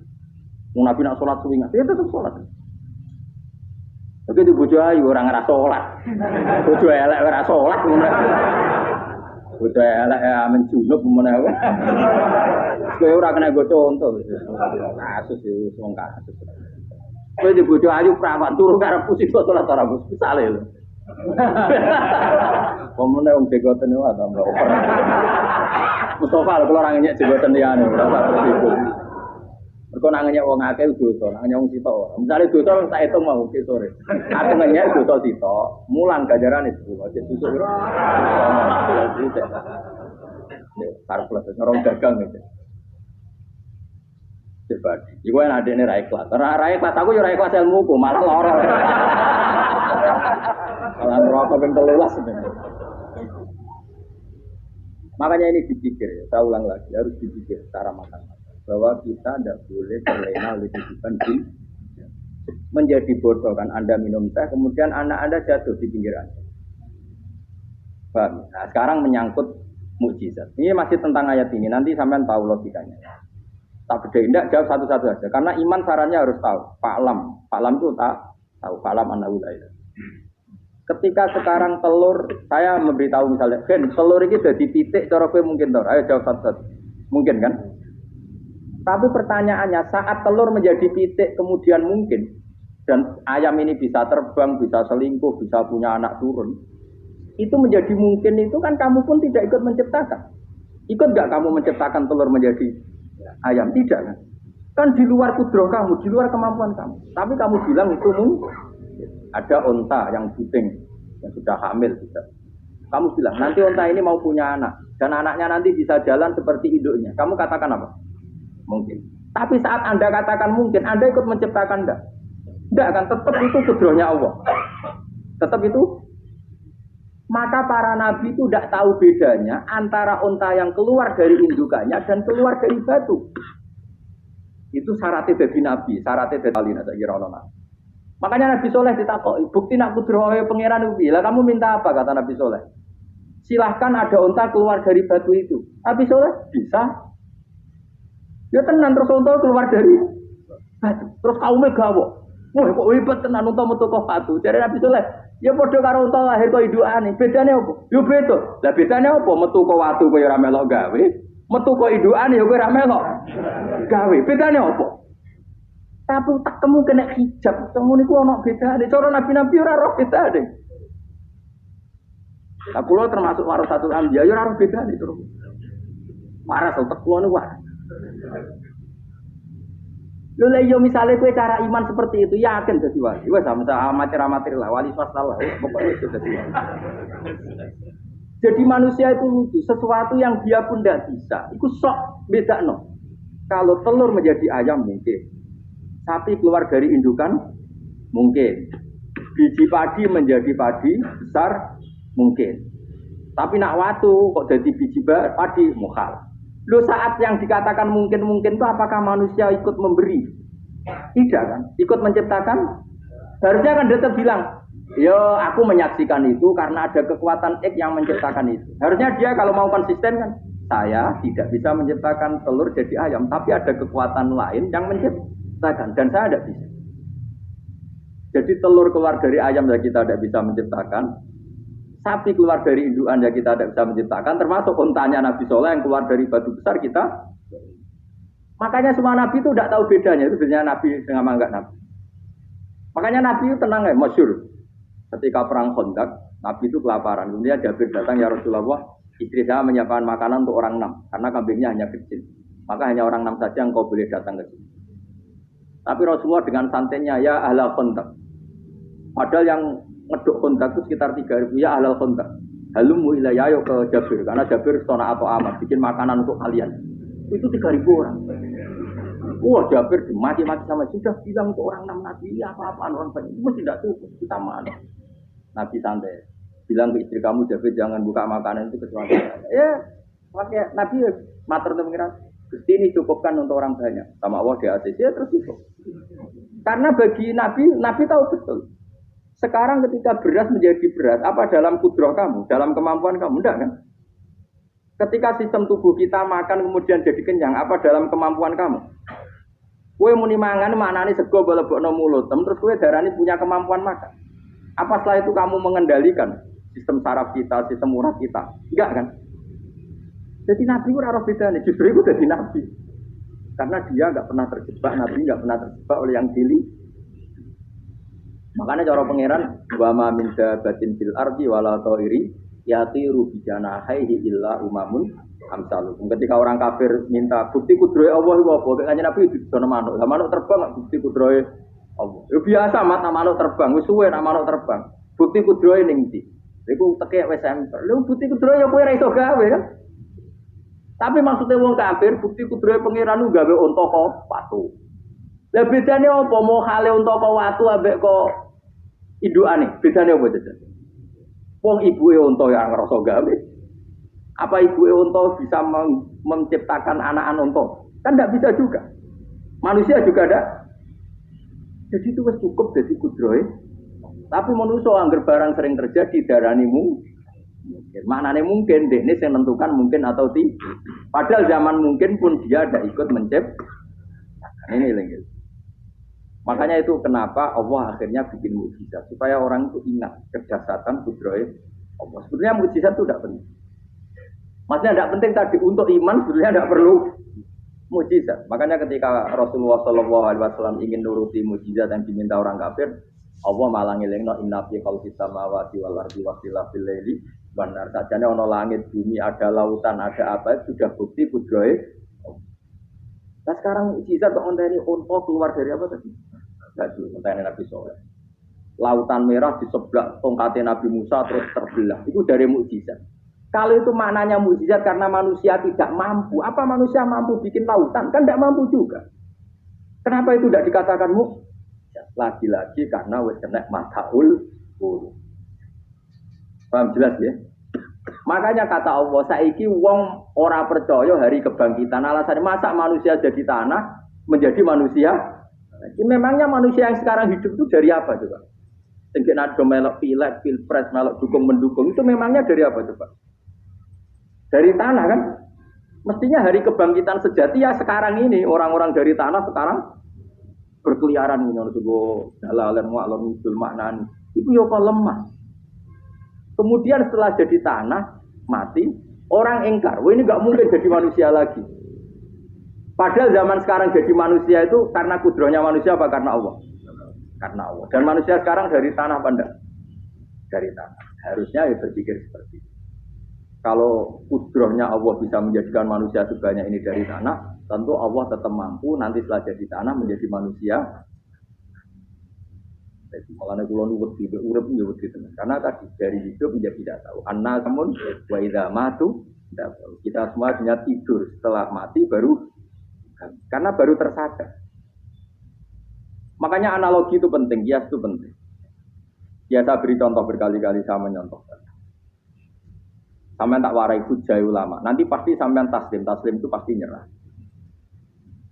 Wong Nabi nak sholat suwi dia tetap sholat. Begitu bojo ayu ora ngrasa sholat. Bojo elek ora sholat ngono. Bojo elek amen junub meneh. Kowe ora kena go contoh. Kasus iki wong kasus. Kowe di bojo ayu prawan turu karo pusing sholat ora misale lho. Pomone wong degoten yo tambah over. Mustafa lho kula ora ngenyek degoten liyane ora usah sibuk. Mergo nang ngenyek wong akeh dosa, nang ngenyek wong sitok ora. Misale dosa tak hitung mau ke sore. Aku ngenyek dosa sitok, mulang ganjarane itu. Aja dosa ora. Karo plus orang dagang iki. Cepat. Iku enak dene ra ikhlas. Ra ikhlas aku yo ra ikhlas ilmuku, malah lara. Malah rokok ping 13. Makanya ini dipikir, ya. Saya ulang lagi, harus dipikir secara matang-matang bahwa kita tidak boleh terlena oleh kehidupan ini. Menjadi bodoh kan Anda minum teh, kemudian anak Anda jatuh di pinggir Anda. Nah, sekarang menyangkut mukjizat. Ini masih tentang ayat ini, nanti sampean tahu logikanya. Tak beda, tidak jawab satu-satu saja. Karena iman sarannya harus tahu. Paklam itu tak tahu. Paklam anahu la ilaha. Ketika sekarang telur, saya memberitahu misalnya, Gen, telur ini jadi titik, cara gue mungkin tahu. Ayo jawab satu-satu. Mungkin kan? Tapi pertanyaannya, saat telur menjadi titik kemudian mungkin, dan ayam ini bisa terbang, bisa selingkuh, bisa punya anak turun, itu menjadi mungkin itu kan kamu pun tidak ikut menciptakan. Ikut nggak kamu menciptakan telur menjadi ayam? Tidak kan? Kan di luar kudroh kamu, di luar kemampuan kamu. Tapi kamu bilang itu mungkin. Ada onta yang buting, yang sudah hamil juga. Kamu bilang, nanti onta ini mau punya anak. Dan anaknya nanti bisa jalan seperti induknya. Kamu katakan apa? Mungkin. Tapi saat Anda katakan mungkin, Anda ikut menciptakan enggak? Enggak kan? Tetap itu kudrohnya Allah. Tetap itu. Maka para nabi itu tidak tahu bedanya antara onta yang keluar dari indukannya dan keluar dari batu. Itu syaratnya dari nabi, syaratnya dari alina. Makanya Nabi Soleh ditakoki, bukti nak kudrohe pangeran itu. Lah kamu minta apa kata Nabi Soleh? Silahkan ada unta keluar dari batu itu. Nabi Soleh bisa. Ya tenan terus unta keluar dari batu. Terus kaumnya gawo. Wah kok hebat tenan unta metu kok batu. Jadi Nabi Soleh, ya padha karo unta lahir kok indukane. Bedane apa? Yo beda. Lah bedane apa? Metu kok watu kowe ora melok gawe. Metu kok indukane ya kowe ora melok gawe. Bedane apa? Tapi tak kamu kena hijab, kamu niku ana bedane. Cara nabi-nabi ora roh bedane. Lah kula termasuk warasatul anbiya ya ora roh bedane terus. Waras utek kula niku waras. Lho lha yo misale kowe cara iman seperti itu yakin dadi wali. Wes sama amatir-amatir lah wali swasta lah. Pokoke itu dadi wali. Jadi manusia itu lucu, sesuatu yang dia pun tidak bisa. Iku sok bedakno. Kalau telur menjadi ayam mungkin. Sapi keluar dari indukan mungkin, biji padi menjadi padi besar mungkin, tapi nak watu kok jadi biji padi mukhal. Lo saat yang dikatakan mungkin itu apakah manusia ikut memberi? Tidak kan? Ikut menciptakan? Harusnya kan tetap bilang, yo aku menyaksikan itu karena ada kekuatan X yang menciptakan itu. Harusnya dia kalau mau konsisten kan, saya tidak bisa menciptakan telur jadi ayam, tapi ada kekuatan lain yang menciptakan. Dan saya tidak bisa. Jadi telur keluar dari ayam ya kita tidak bisa menciptakan. Sapi keluar dari indukan ya kita tidak bisa menciptakan. Termasuk untanya Nabi Soleh yang keluar dari batu besar kita. Makanya semua Nabi itu tidak tahu bedanya. Itu bedanya Nabi dengan enggak Nabi. Makanya Nabi itu tenang ya, masyhur. Ketika perang Khandaq, Nabi itu kelaparan. Kemudian Jabir datang, ya Rasulullah, istri saya menyiapkan makanan untuk orang 6. Karena kambingnya hanya kecil. Maka hanya orang 6 saja yang kau boleh datang ke sini. Tapi Rasulullah dengan santainya, ya ahlal Khandaq. Padahal yang ngeduk Khandaq itu sekitar 3.000, ya ahlal Khandaq. Halumu ilayya ayo ke Jabir. Karena Jabir sona atau amat, bikin makanan untuk kalian. Itu 3.000 orang. Wah Jabir mati-mati sama, sudah bilang untuk orang 6 Nabi, apa-apaan orang banyak. Itu tidak cukup, kita mana. Nabi santai. Bilang ke istri kamu, Jabir jangan buka makanan itu kecuali. Ya, makanya Nabi matur untuk mengira. Gusti ini cukupkan untuk orang banyak. Sama Allah di ACC ya terus cukup. Karena bagi Nabi tahu betul. Sekarang ketika beras menjadi beras, apa dalam kudrah kamu, dalam kemampuan kamu? Enggak kan? Ketika sistem tubuh kita makan kemudian jadi kenyang, apa dalam kemampuan kamu? Kue muni mangan maknane sego balebokno mulut, terus kue darani punya kemampuan makan. Apa setelah itu kamu mengendalikan sistem saraf kita, sistem urat kita? Enggak kan? Jadi Nabi itu ora bedane, justru itu jadi Nabi. Karena dia enggak pernah terjebak, Nabi enggak pernah terjebak oleh yang pilih. Makanya cara pangeran wa ma min dabatin fil ardi wala ta'iri yatiru bi janahihi illa umamun amsalukum. Ketika orang kafir minta bukti kudrohe Allah iku apa? Kayaknya Nabi didono manuk. Lah manuk terbang bukti kudrohe Allah. Ya biasa mat manuk terbang, wis suwe nak manuk terbang. Bukti kudrohe ning ndi? Iku tekek wis enter. Lha bukti kudrohe ya kowe ora iso gawe kan? Tapi maksudnya wong kafir bukti kudrohe pangeran ku gawe unta kok watu. Lah bedane apa mau hale unta kok watu ambek kok indukane? Bedane apa jajan? Wong ibuke unta yang ngrasa gawe. Apa ibuke unta bisa menciptakan anakan unta? Kan tidak bisa juga. Manusia juga ada. Jadi itu wis cukup jadi kudrohe. Tapi manusia anggar barang sering terjadi daranimu mungkin. Maknanya mungkin, deh ini saya menentukan mungkin atau tidak. Padahal zaman mungkin pun dia ada ikut menciptakan. Ini lagi. Makanya itu kenapa Allah akhirnya bikin mukjizat supaya orang itu ingat kedahsyatan kudrohe Allah. Sebenarnya mukjizat itu tidak penting. Maksudnya tidak penting tadi untuk iman sebenarnya tidak perlu mukjizat. Makanya ketika Rasulullah SAW ingin nuruti mukjizat yang diminta orang kafir, Allah malah ngelingno inna fi khalqis samawati wal ardi wakhtilafil laili benar sajane ana langit bumi ada lautan ada apa sudah bukti kudrohe. Nah sekarang mukjizat kok ngenteni unta keluar dari apa tadi? Enggak dulu ngenteni Nabi Soleh. Lautan merah diseblak tongkatnya Nabi Musa terus terbelah. Itu dari mukjizat. Kalau itu maknanya mukjizat karena manusia tidak mampu. Apa manusia mampu bikin lautan? Kan tidak mampu juga. Kenapa itu tidak dikatakan mukjizat? Lagi-lagi karena wis kena mataul guru. Paham jelas ya? Makanya kata Allah, saiki wong ora percaya hari kebangkitan. Alasannya masa manusia jadi tanah menjadi manusia Jadi memangnya manusia yang sekarang hidup itu dari apa coba? Sengkit nado melok pileg, pilpres, melok dukung mendukung itu memangnya dari apa coba? Dari tanah kan? Mestinya hari kebangkitan sejati ya sekarang ini orang-orang dari tanah sekarang berkeliaran ini untuk dalalan mu'alam idul maknani. Itu ya kok lemah. Kemudian setelah jadi tanah mati, orang ingkar, wah ini nggak mungkin jadi manusia lagi. Padahal zaman sekarang jadi manusia itu karena kudrohnya manusia apa karena Allah? Karena Allah. Dan manusia sekarang dari tanah apa enggak? Dari tanah. Harusnya ya berpikir seperti itu. Kalau kudrohnya Allah bisa menjadikan manusia sebanyak ini dari tanah, tentu Allah tetap mampu nanti setelah jadi tanah menjadi manusia. Jadi malah kula nuwun tibe urip nyuwun tenan. Karena tadi dari hidup menjadi tidak tahu. Anna samun wa idza matu. Kita semua hanya tidur setelah mati baru karena baru tersadar. Makanya analogi itu penting, kias itu penting. Ya saya beri contoh berkali-kali saya menyontohkan. Sampean tak warai hujah ulama. Nanti pasti sampean taslim itu pasti nyerah.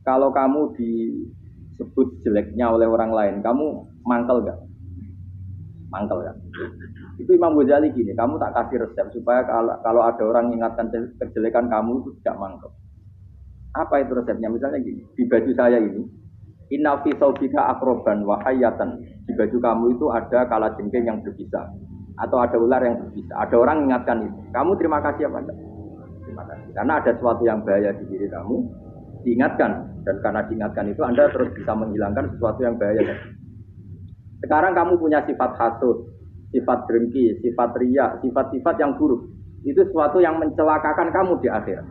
Kalau kamu disebut jeleknya oleh orang lain, kamu mangkel enggak? Mangkel kan? Itu Imam Ghazali gini, kamu tak kasih resep supaya kalau ada orang mengingatkan kejelekan kamu itu tidak mangkel. Apa itu resepnya? Misalnya gini, di baju saya ini, inna fi saubika akroban wa hayatan. Di baju kamu itu ada kalajengking yang berbisa atau ada ular yang berbisa. Ada orang mengingatkan itu. Kamu terima kasih apa enggak? Terima kasih. Karena ada sesuatu yang bahaya di diri kamu, diingatkan. Dan karena diingatkan itu Anda terus bisa menghilangkan sesuatu yang bahaya. Sekarang kamu punya sifat hasud, sifat dengki, sifat riya, sifat-sifat yang buruk. Itu sesuatu yang mencelakakan kamu di akhirat.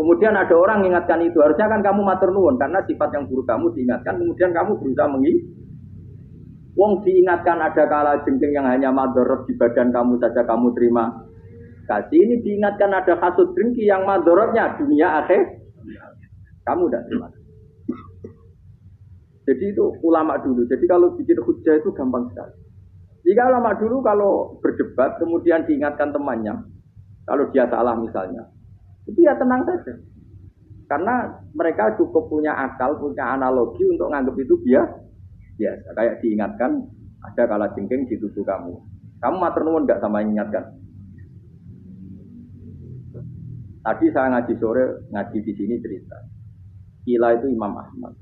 Kemudian ada orang mengingatkan itu, harusnya kan kamu matur nuwun karena sifat yang buruk kamu diingatkan, kemudian kamu berusaha wong diingatkan ada kala jengking yang hanya madorot di badan kamu saja kamu terima kasih. Ini diingatkan ada hasud dengki yang madorotnya dunia akhir, kamu tidak terima. Jadi itu ulama dulu. Jadi kalau bikin hujah itu gampang sekali. Jika ulama dulu kalau berdebat kemudian diingatkan temannya, kalau dia salah misalnya. Itu ya tenang saja. Karena mereka cukup punya akal, punya analogi untuk menganggap itu biasa. Kayak diingatkan, ada kalajengking di tubuh kamu. Kamu matur nuwun enggak sama ingatkan? Tadi saya ngaji sore, ngaji di sini cerita. Kila itu Imam Ahmad.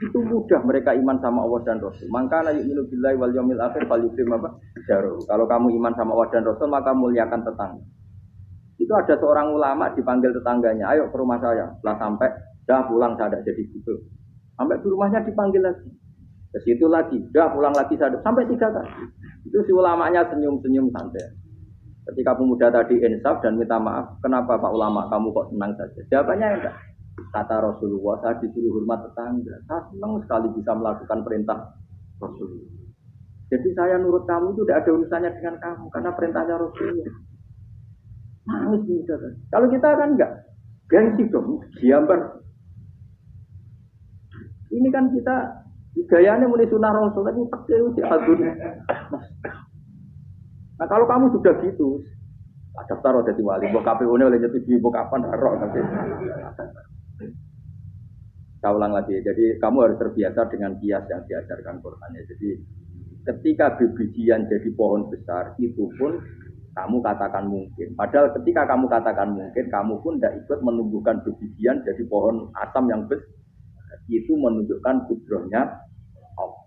Itu mudah mereka iman sama Allah dan Rasul. Maka la yu'minu billahi wal yaumil akhir falyukrim apa? Jaruh. Kalau kamu iman sama Allah dan Rasul, maka muliakan tetangga. Itu ada seorang ulama dipanggil tetangganya, ayo ke rumah saya. Setelah sampai, dah pulang saya tidak jadi gitu. Sampai di rumahnya dipanggil lagi. Ke situ lagi, dah pulang lagi saya sampai 3 kali. Itu si ulamanya senyum-senyum santai. Ketika pemuda tadi insaf dan minta maaf, kenapa Pak Ulama kamu kok senang saja? Jawabannya enggak. Kata Rasulullah, saya disuruh hormat tetangga. Saya senang sekali bisa melakukan perintah Rasulullah. Jadi saya nurut kamu itu tidak ada urusannya dengan kamu, karena perintahnya Rasulullah. Nangis bisa kan? Kalau kita kan enggak, gengsi dong, giambar. Ini kan kita gayanya mulai sunnah Rasul, tapi pakai diadun. Nah kalau kamu sudah gitu, daftar jadi wali, buat KPU-nya oleh nyetujui, buat kapan harok nanti. Saya ulang lagi, jadi kamu harus terbiasa dengan kias yang diajarkan Qurannya. Jadi ketika bibijian jadi pohon besar, itu pun kamu katakan mungkin. Padahal ketika kamu katakan mungkin, kamu pun tidak ikut menumbuhkan bibijian jadi pohon asam yang besar. Itu menunjukkan kudrohnya Allah.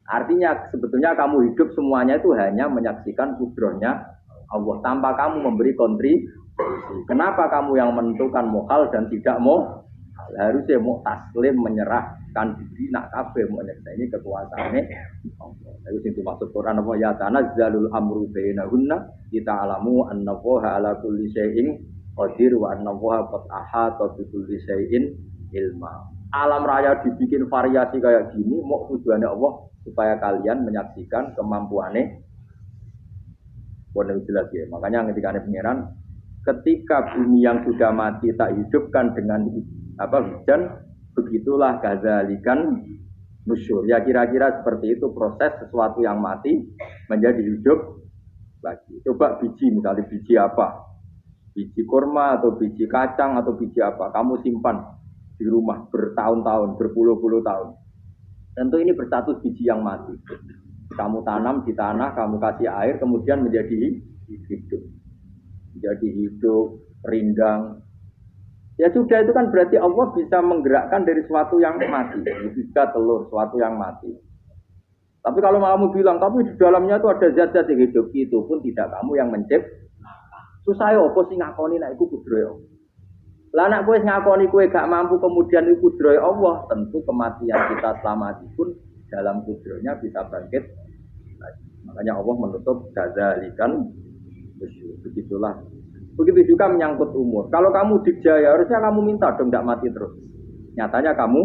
Artinya sebetulnya kamu hidup semuanya itu hanya menyaksikan kudrohnya Allah tanpa kamu memberi kontribusi. Kenapa kamu yang menentukan mohal dan tidak mau? Harusnya mau taslim menyerahkan diri nak kabeh mau ini kekuasaannya Allah. Itu maksud Quran apa ya tanazzalul amru bainahunna kita alamu annallaha ala kulli syai'in qadir wa annallaha qad ahata bi kulli syai'in ilma. Alam raya dibikin variasi kayak gini mau tujuannya Allah supaya kalian menyaksikan kemampuannya. Boleh jelas ya. Makanya ketika ada pangeran, ketika bumi yang sudah mati tak hidupkan dengan hujan, begitulah kadzalikan nusyur. Ya kira-kira seperti itu proses sesuatu yang mati menjadi hidup lagi. Coba biji, misalnya biji apa? Biji kurma atau biji kacang atau biji apa? Kamu simpan di rumah bertahun-tahun, berpuluh-puluh tahun. Tentu ini berstatus biji yang mati. Kamu tanam di tanah, kamu kasih air, kemudian menjadi hidup. Menjadi hidup, rindang. Ya sudah, itu kan berarti Allah bisa menggerakkan dari sesuatu yang mati. Bisa telur, sesuatu yang mati. Tapi kalau kamu bilang, tapi di dalamnya itu ada zat-zat yang hidup, itu pun tidak kamu yang menciptakan. Susah ya, apa sih ngakoni nek iku kudrohe Allah. Lah nek kowe ngakoni kowe gak mampu kemudian iku kudrohe Allah, tentu kematian kita selama itu pun dalam kudrohnya bisa bangkit. Makanya Allah menutup dzalikan begitulah. Begitu juga menyangkut umur. Kalau kamu dijaya harusnya kamu minta dong tidak mati terus. Nyatanya kamu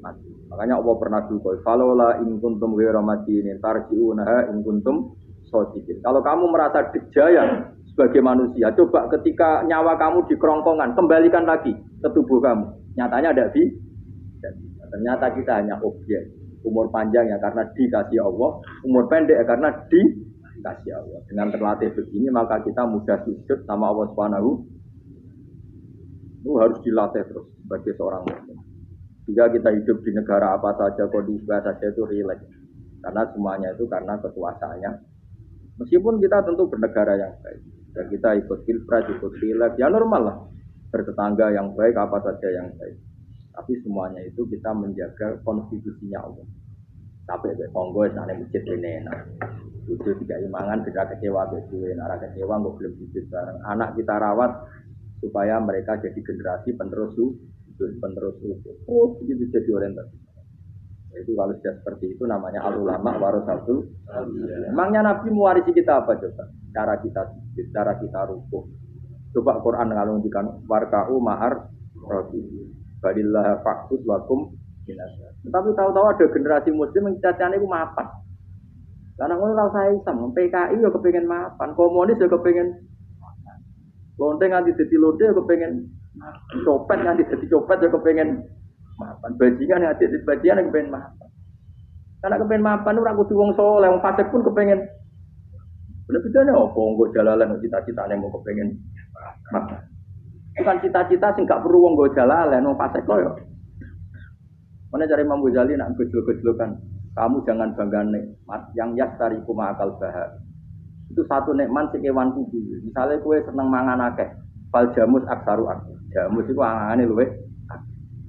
mati. Makanya Allah pernah juga falola in kuntum ghairu madinin tarji'unaha in kuntum shodiqin. Kalau kamu merasa dijaya sebagai manusia, coba ketika nyawa kamu di kerongkongan, kembalikan lagi ke tubuh kamu. Nyatanya ada di. Ternyata kita hanya objek. Umur panjang ya karena dikasih Allah, umur pendek ya karena dikasih Allah. Dengan terlatih begini maka kita mudah sujud sama Allah Subhanahu. Itu harus dilatih terus sebagai seorang muslim. Jika kita hidup di negara apa saja, kondisi apa saja itu rileks. Karena semuanya itu karena kekuasaannya. Meskipun kita tentu bernegara yang baik. Dan kita ikut pilpres, ikut rileks, ya normal lah. Bertetangga yang baik, apa saja yang baik. Tapi semuanya itu kita menjaga konstitusinya Allah. Sampai ke Kongo, sana masjid ini, itu tidak imangan, tidak kecewa, nara kecewa, nggak belum sujud bareng. Anak kita rawat supaya mereka jadi generasi penerus utuh. Oh, begitu jadi orientasi. Itu kalau sudah seperti itu namanya al-ulama warasatul. Emangnya Nabi mewarisi kita apa coba? Cara kita sujud, cara kita rukuk. Coba Quran ngalungkan warka'u ma'ar rodi. Badillah faktus wakum binasa. Tapi tahu-tahu ada generasi muslim yang cacane itu mapan. Karena ngono ora usah isam, PKI yo kepengin mapan, komunis yo kepengin mapan. Lonte nganti dadi lonte yo kepengin copet nganti dadi copet yo kepengin mapan. Bajingan nganti dadi bajingan yo kepengin mapan. Karena kepengin mapan ora kudu wong saleh, wong fasik pun kepengin. Bener bedane opo nggo jalalan cita-citane mau kepengin mapan. Bukan cita-cita sing gak perlu wong nggo jalalan, wong fasik kok yo. Mana cari Imam Ghazali nak gejol-gejolkan. Kamu jangan bangga nikmat yang yastari kuma akal bahar. Itu satu nikmat sing kewan kudu. Misalnya kue seneng mangan akeh, fal jamus aksaru akeh. Jamus itu angane luwih.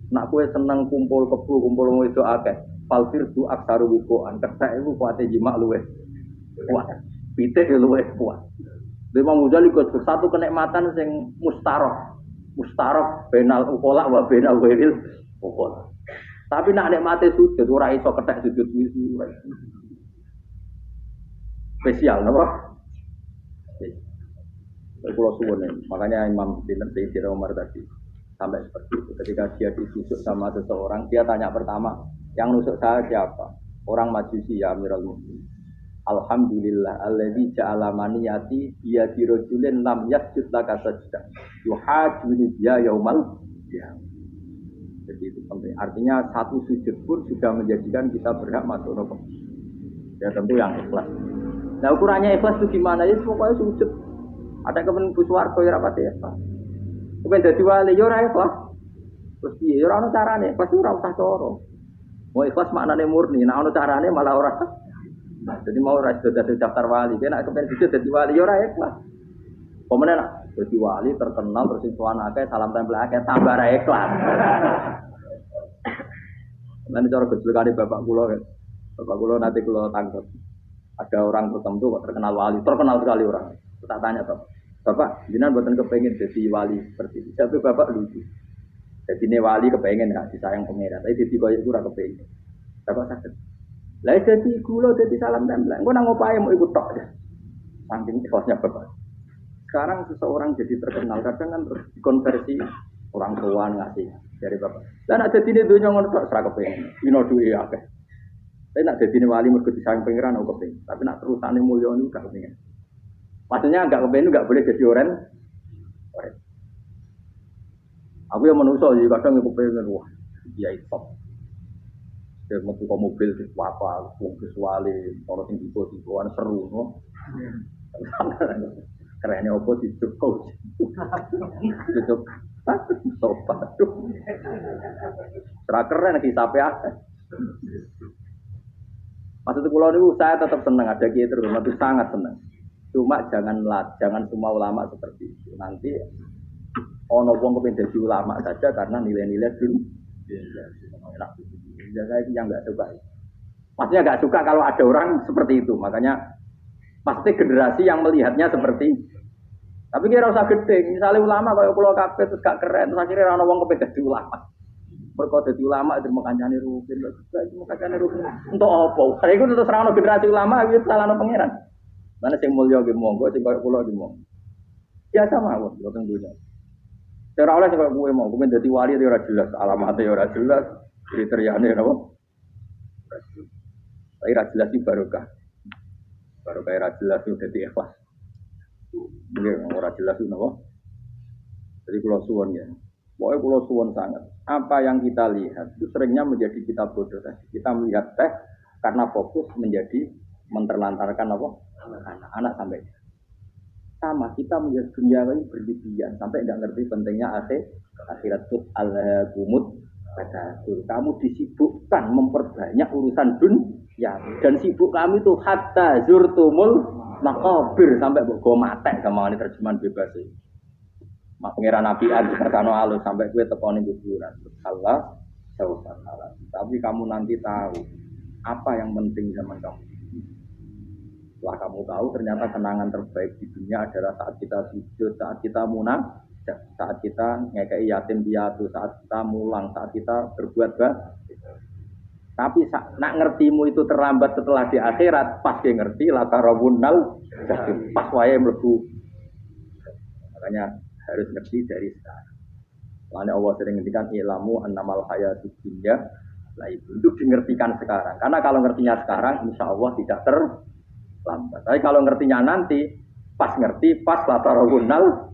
Nak kue seneng kumpul kebu, kumpul itu akeh, fal firdu aksaru wikoan. Kertek iku kuate jimak luwih kuat. Pitik luwih kuat. Imam Ghazali kok satu kenikmatan sing mustarok benal ukola wa benal wiril ukola. Tapi nak nikmate sujud ora iso kethek sujud wis spesial napa? Kalau suwun makanya Imam Sayyidina Umar tadi sampai seperti itu. Ketika dia ditusuk sama seseorang, dia tanya pertama, yang nusuk saya siapa? Orang Majusi ya Amirul Mukminin. Alhamdulillah alladzi ja'ala maniyati biya dirajulin lam yasjud laka sajdah. Yuhajuni biya yaumal qiyamah. Jadi itu penting. Artinya satu sujud pun sudah menjadikan kita berhak masuk neraka. Ya tentu yang ikhlas. Nah ukurannya ikhlas itu gimana? Ya pokoknya sujud. Ada kepen buswarga ya rapati ya. Kepen dadi wali ya ora ikhlas. Terus piye? Ya ora ono carane. Pas ora usah cara. Mau ikhlas maknane murni. Nah ono carane malah ora. Nah, jadi mau ora dadi daftar wali. Nek kepen sujud dadi wali ya ora ikhlas. Pemene nak dadi wali terkenal terus sowan akeh salam tempel akeh tambah ra ikhlas. Nanti cara gejolakane bapak kula kan. Bapak kula nanti kula tangkep. Ada orang tertentu kok terkenal wali, terkenal sekali orang. Tak tanya toh. Bapak, jenengan mboten kepengin jadi wali seperti itu. Tapi bapak lucu. Jadi ini wali kepengin enggak disayang pangeran, tapi jadi koyo iku ora kepengin. Bapak sakit. Lah jadi kula jadi salam tempel. Engko nang opahe mau ikut tok. Saking ikhlasnya bapak. Sekarang seseorang jadi terkenal, kadang kan terus dikonversi orang tua ngasih dari bapak. Dan ada di dunia ngono tok ora kepengin. Ino duwe akeh. Tapi nak jadi wali mergo disayang pangeran aku kepengin. Tapi nak terusane mulya niku gak kepengin. Maksudnya enggak kepengin enggak boleh jadi orang. Aku yang manusia jadi kadang aku kepengin wah, dia top. Dia metu ke mobil di apa, wong visuale, orang sing tipe-tipean seru no. Kerennya opo dicukup. Cukup. Sopan tuh. Serah keren hisabe akeh. Maksud kula niku saya tetap senang ada kiai terhormat itu sangat senang. Cuma jangan semua ulama seperti itu. Nanti ono wong kepen dadi ulama saja karena nilai-nilai dulu. Ya saya yang enggak suka. Maksudnya enggak suka kalau ada orang seperti itu. Makanya pasti generasi yang melihatnya seperti. Tapi kira usah gede. Misalnya ulama kayak pulau kabeh terus gak keren, terus akhirnya ono wong kepen dadi ulama. Mergo dadi ulama terus makancane rugen, makancane rugen. Untuk apa? Saya iku terus ra ono generasi ulama iki salahno pangeran. Mana sing mulya nggih monggo, sing koyo kula nggih monggo. Biasa mawon boten dunya. Ora oleh sing koyo kowe mau, kowe dadi wali ora jelas, alamate ora jelas, kriteriane napa? Ora jelas iki barokah. Barokah ora jelas itu dadi ikhlas. Nggih, ora jelas itu napa? Jadi kula suwun ya. Pokoknya kula suwun sangat. Apa yang kita lihat itu seringnya menjadi kita bodoh tadi. Kita melihat teh karena fokus menjadi menterlantarkan apa? Anak-anak sampai sama kita melihat dunia ini berlebihan sampai tidak ngerti pentingnya akhirat itu al-gumut kamu disibukkan memperbanyak urusan dunia dan sibuk kami itu hatta zurtumul maqabir sampai go mate sama ini terjemahan bebas sih. Mak pengiran Nabi Adam alus sampai kue tekoni kuburan. Allah subhanahu. Tapi kamu nanti tahu apa yang penting zaman kamu. Setelah kamu tahu ternyata kenangan terbaik di dunia adalah saat kita sujud, saat kita munajat, saat kita ngekei yatim piatu, saat kita mulang, saat kita berbuat baik. Tapi nak ngertimu itu terlambat setelah di akhirat, pas dia ngerti latarawunnal jahim, pas wae mlebu. Makanya harus ngerti dari sekarang. Makanya Allah sering ngendikan ilamu annamal hayatud dunya la itu dimengertikan sekarang. Karena kalau ngertinya sekarang insya Allah tidak terlambat. Tapi kalau ngertinya nanti pas ngerti pas latarawunnal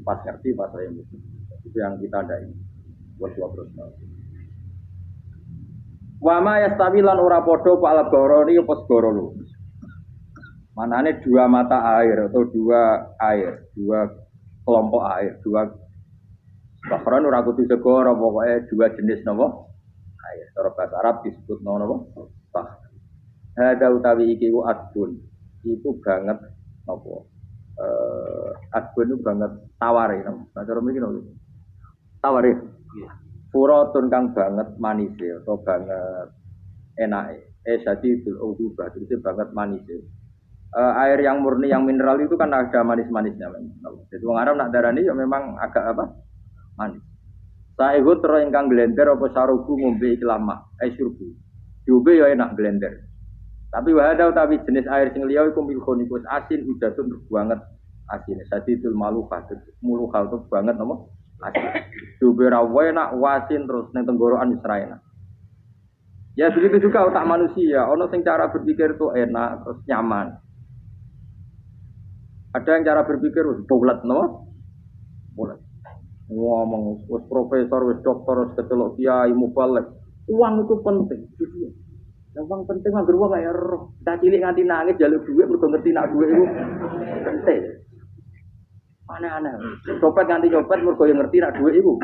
pas ngerti pas saya itu yang kita ada ini. Wa ma yastawilan ora padha pal goroni apa segara lu. Manane dua mata air atau dua air, dua kelompok air, dua bahkan ora kudu segara pokoke dua jenis napa? Air. Cara bahasa Arab disebut napa? Bah. Hada utawi iki ku adbun. Itu banget napa? Adbun itu banget taware napa? Cara mriki napa? Taware. Iya. Furatun kang banget manis atau banget enake. Syadidul udubah itu banget manis. Air yang murni yang mineral itu kan ada manis-manisnya. Jadi wong Arab nak darani ya memang agak apa? Manis. Saehu terus ingkang blender apa sarubu ngombe iki lama, syurbu. Diombe ya enak blender. Tapi wahada utawi jenis air sing liya iku milkon iku asin udatun banget asin. Syadidul maluhah, muluhal itu banget apa? Asin. Diombe ra enak wasin terus ning tenggorokan wis ra enak. Ya begitu juga otak manusia, ono sing cara berpikir itu enak terus nyaman. Ada yang cara berpikir bulat, no? Bulat. Ngomong, wis profesor, wis dokter, wis kecelok kiai, mubalek. Uang itu penting. Yang uang penting anggar uang kaya roh. Tak cilik nganti nangis jaluk duit, mergo ngerti nak duit itu penting. Aneh-aneh. Copet nganti copet, mergo yang ngerti nak duit itu.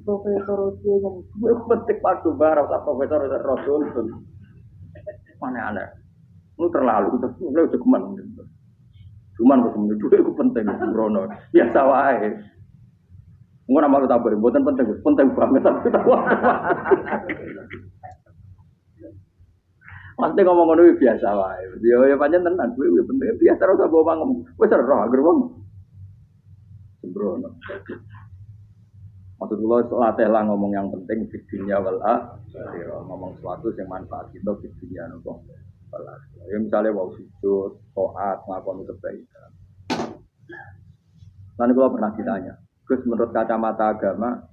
Profesor itu ngomong, duit penting padu barang, profesor itu rasul. Aneh-aneh. Itu terlalu, itu keman. Cuman kok semenjak itu penting Bruno. Biasa wae. Ngono nama kita beri, bukan penting banget tapi tahu. Pasti ngomong ngono biasa wae. Ya pancen tenan kuwi penting biasa ora usah bawa ngomong. Wis ora agar wong. Bruno. Maksud kula latih lah ngomong yang penting di dunia wal akhirah. Ngomong sesuatu yang manfaat kita di dunia nopo. Ya misalnya wau sujud, taat, melakukan kebaikan. Nanti kalau pernah ditanya, Gus menurut kacamata agama,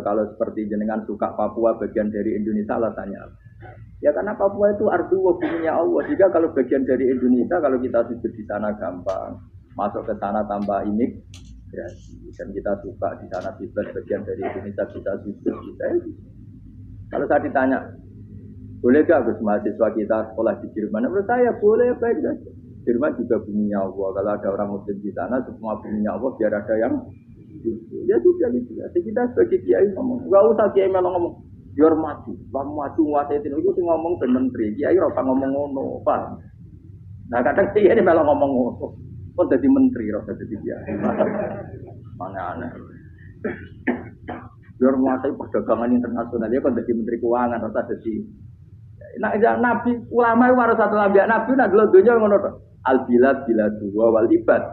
kalau seperti jenengan suka Papua bagian dari Indonesia, alasannya apa? Ya karena Papua itu ardu buminya Allah. Jika kalau bagian dari Indonesia, kalau kita sujud di sana gampang, masuk ke sana tanpa imik, dan kita suka di sana tiba bagian dari Indonesia kita sujud, kita. Kalau saya ditanya, boleh gak Gus mahasiswa kita sekolah di Jerman? Menurut saya boleh, baik saja. Jerman juga buminya Allah. Kalau ada orang muslim di sana, semua buminya Allah biar ada yang ya sudah gitu. Jadi kita sebagai kiai ngomong, gak usah kiai malah ngomong. biar maju, bang maju nguasai itu sing ngomong ben menteri, kiai ora usah ngomong ngono, Pak. Nah kadang kiai ini malah ngomong ngono, kok jadi menteri, ora jadi kiai. Mana aneh. Biar menguasai perdagangan internasional dia kok jadi menteri keuangan atau jadi nabi ulama itu harus satu nabi nak dulu dunia ngono to. Al bilad biladu wal ibad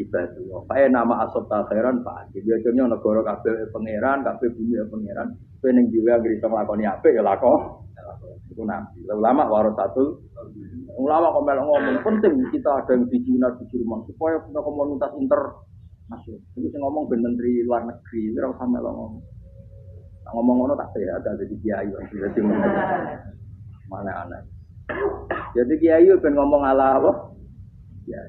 ibadu. Pae nama asota khairan Pak. Biasanya negara kabeh pangeran, kabeh bumi pangeran. Kowe ning dhewe anggere iso nglakoni apik ya lakon. Itu nabi. Ulama warasatul ulama kok melok ngomong penting kita ada yang di Cina di Jerman supaya punya komunitas internasional. Itu sing ngomong ben menteri luar negeri, ora usah melok ngomong. Ngomong ngono tak sehat ada di kiai jadi mana aneh. Jadi kiai ben ngomong ala apa? Ya.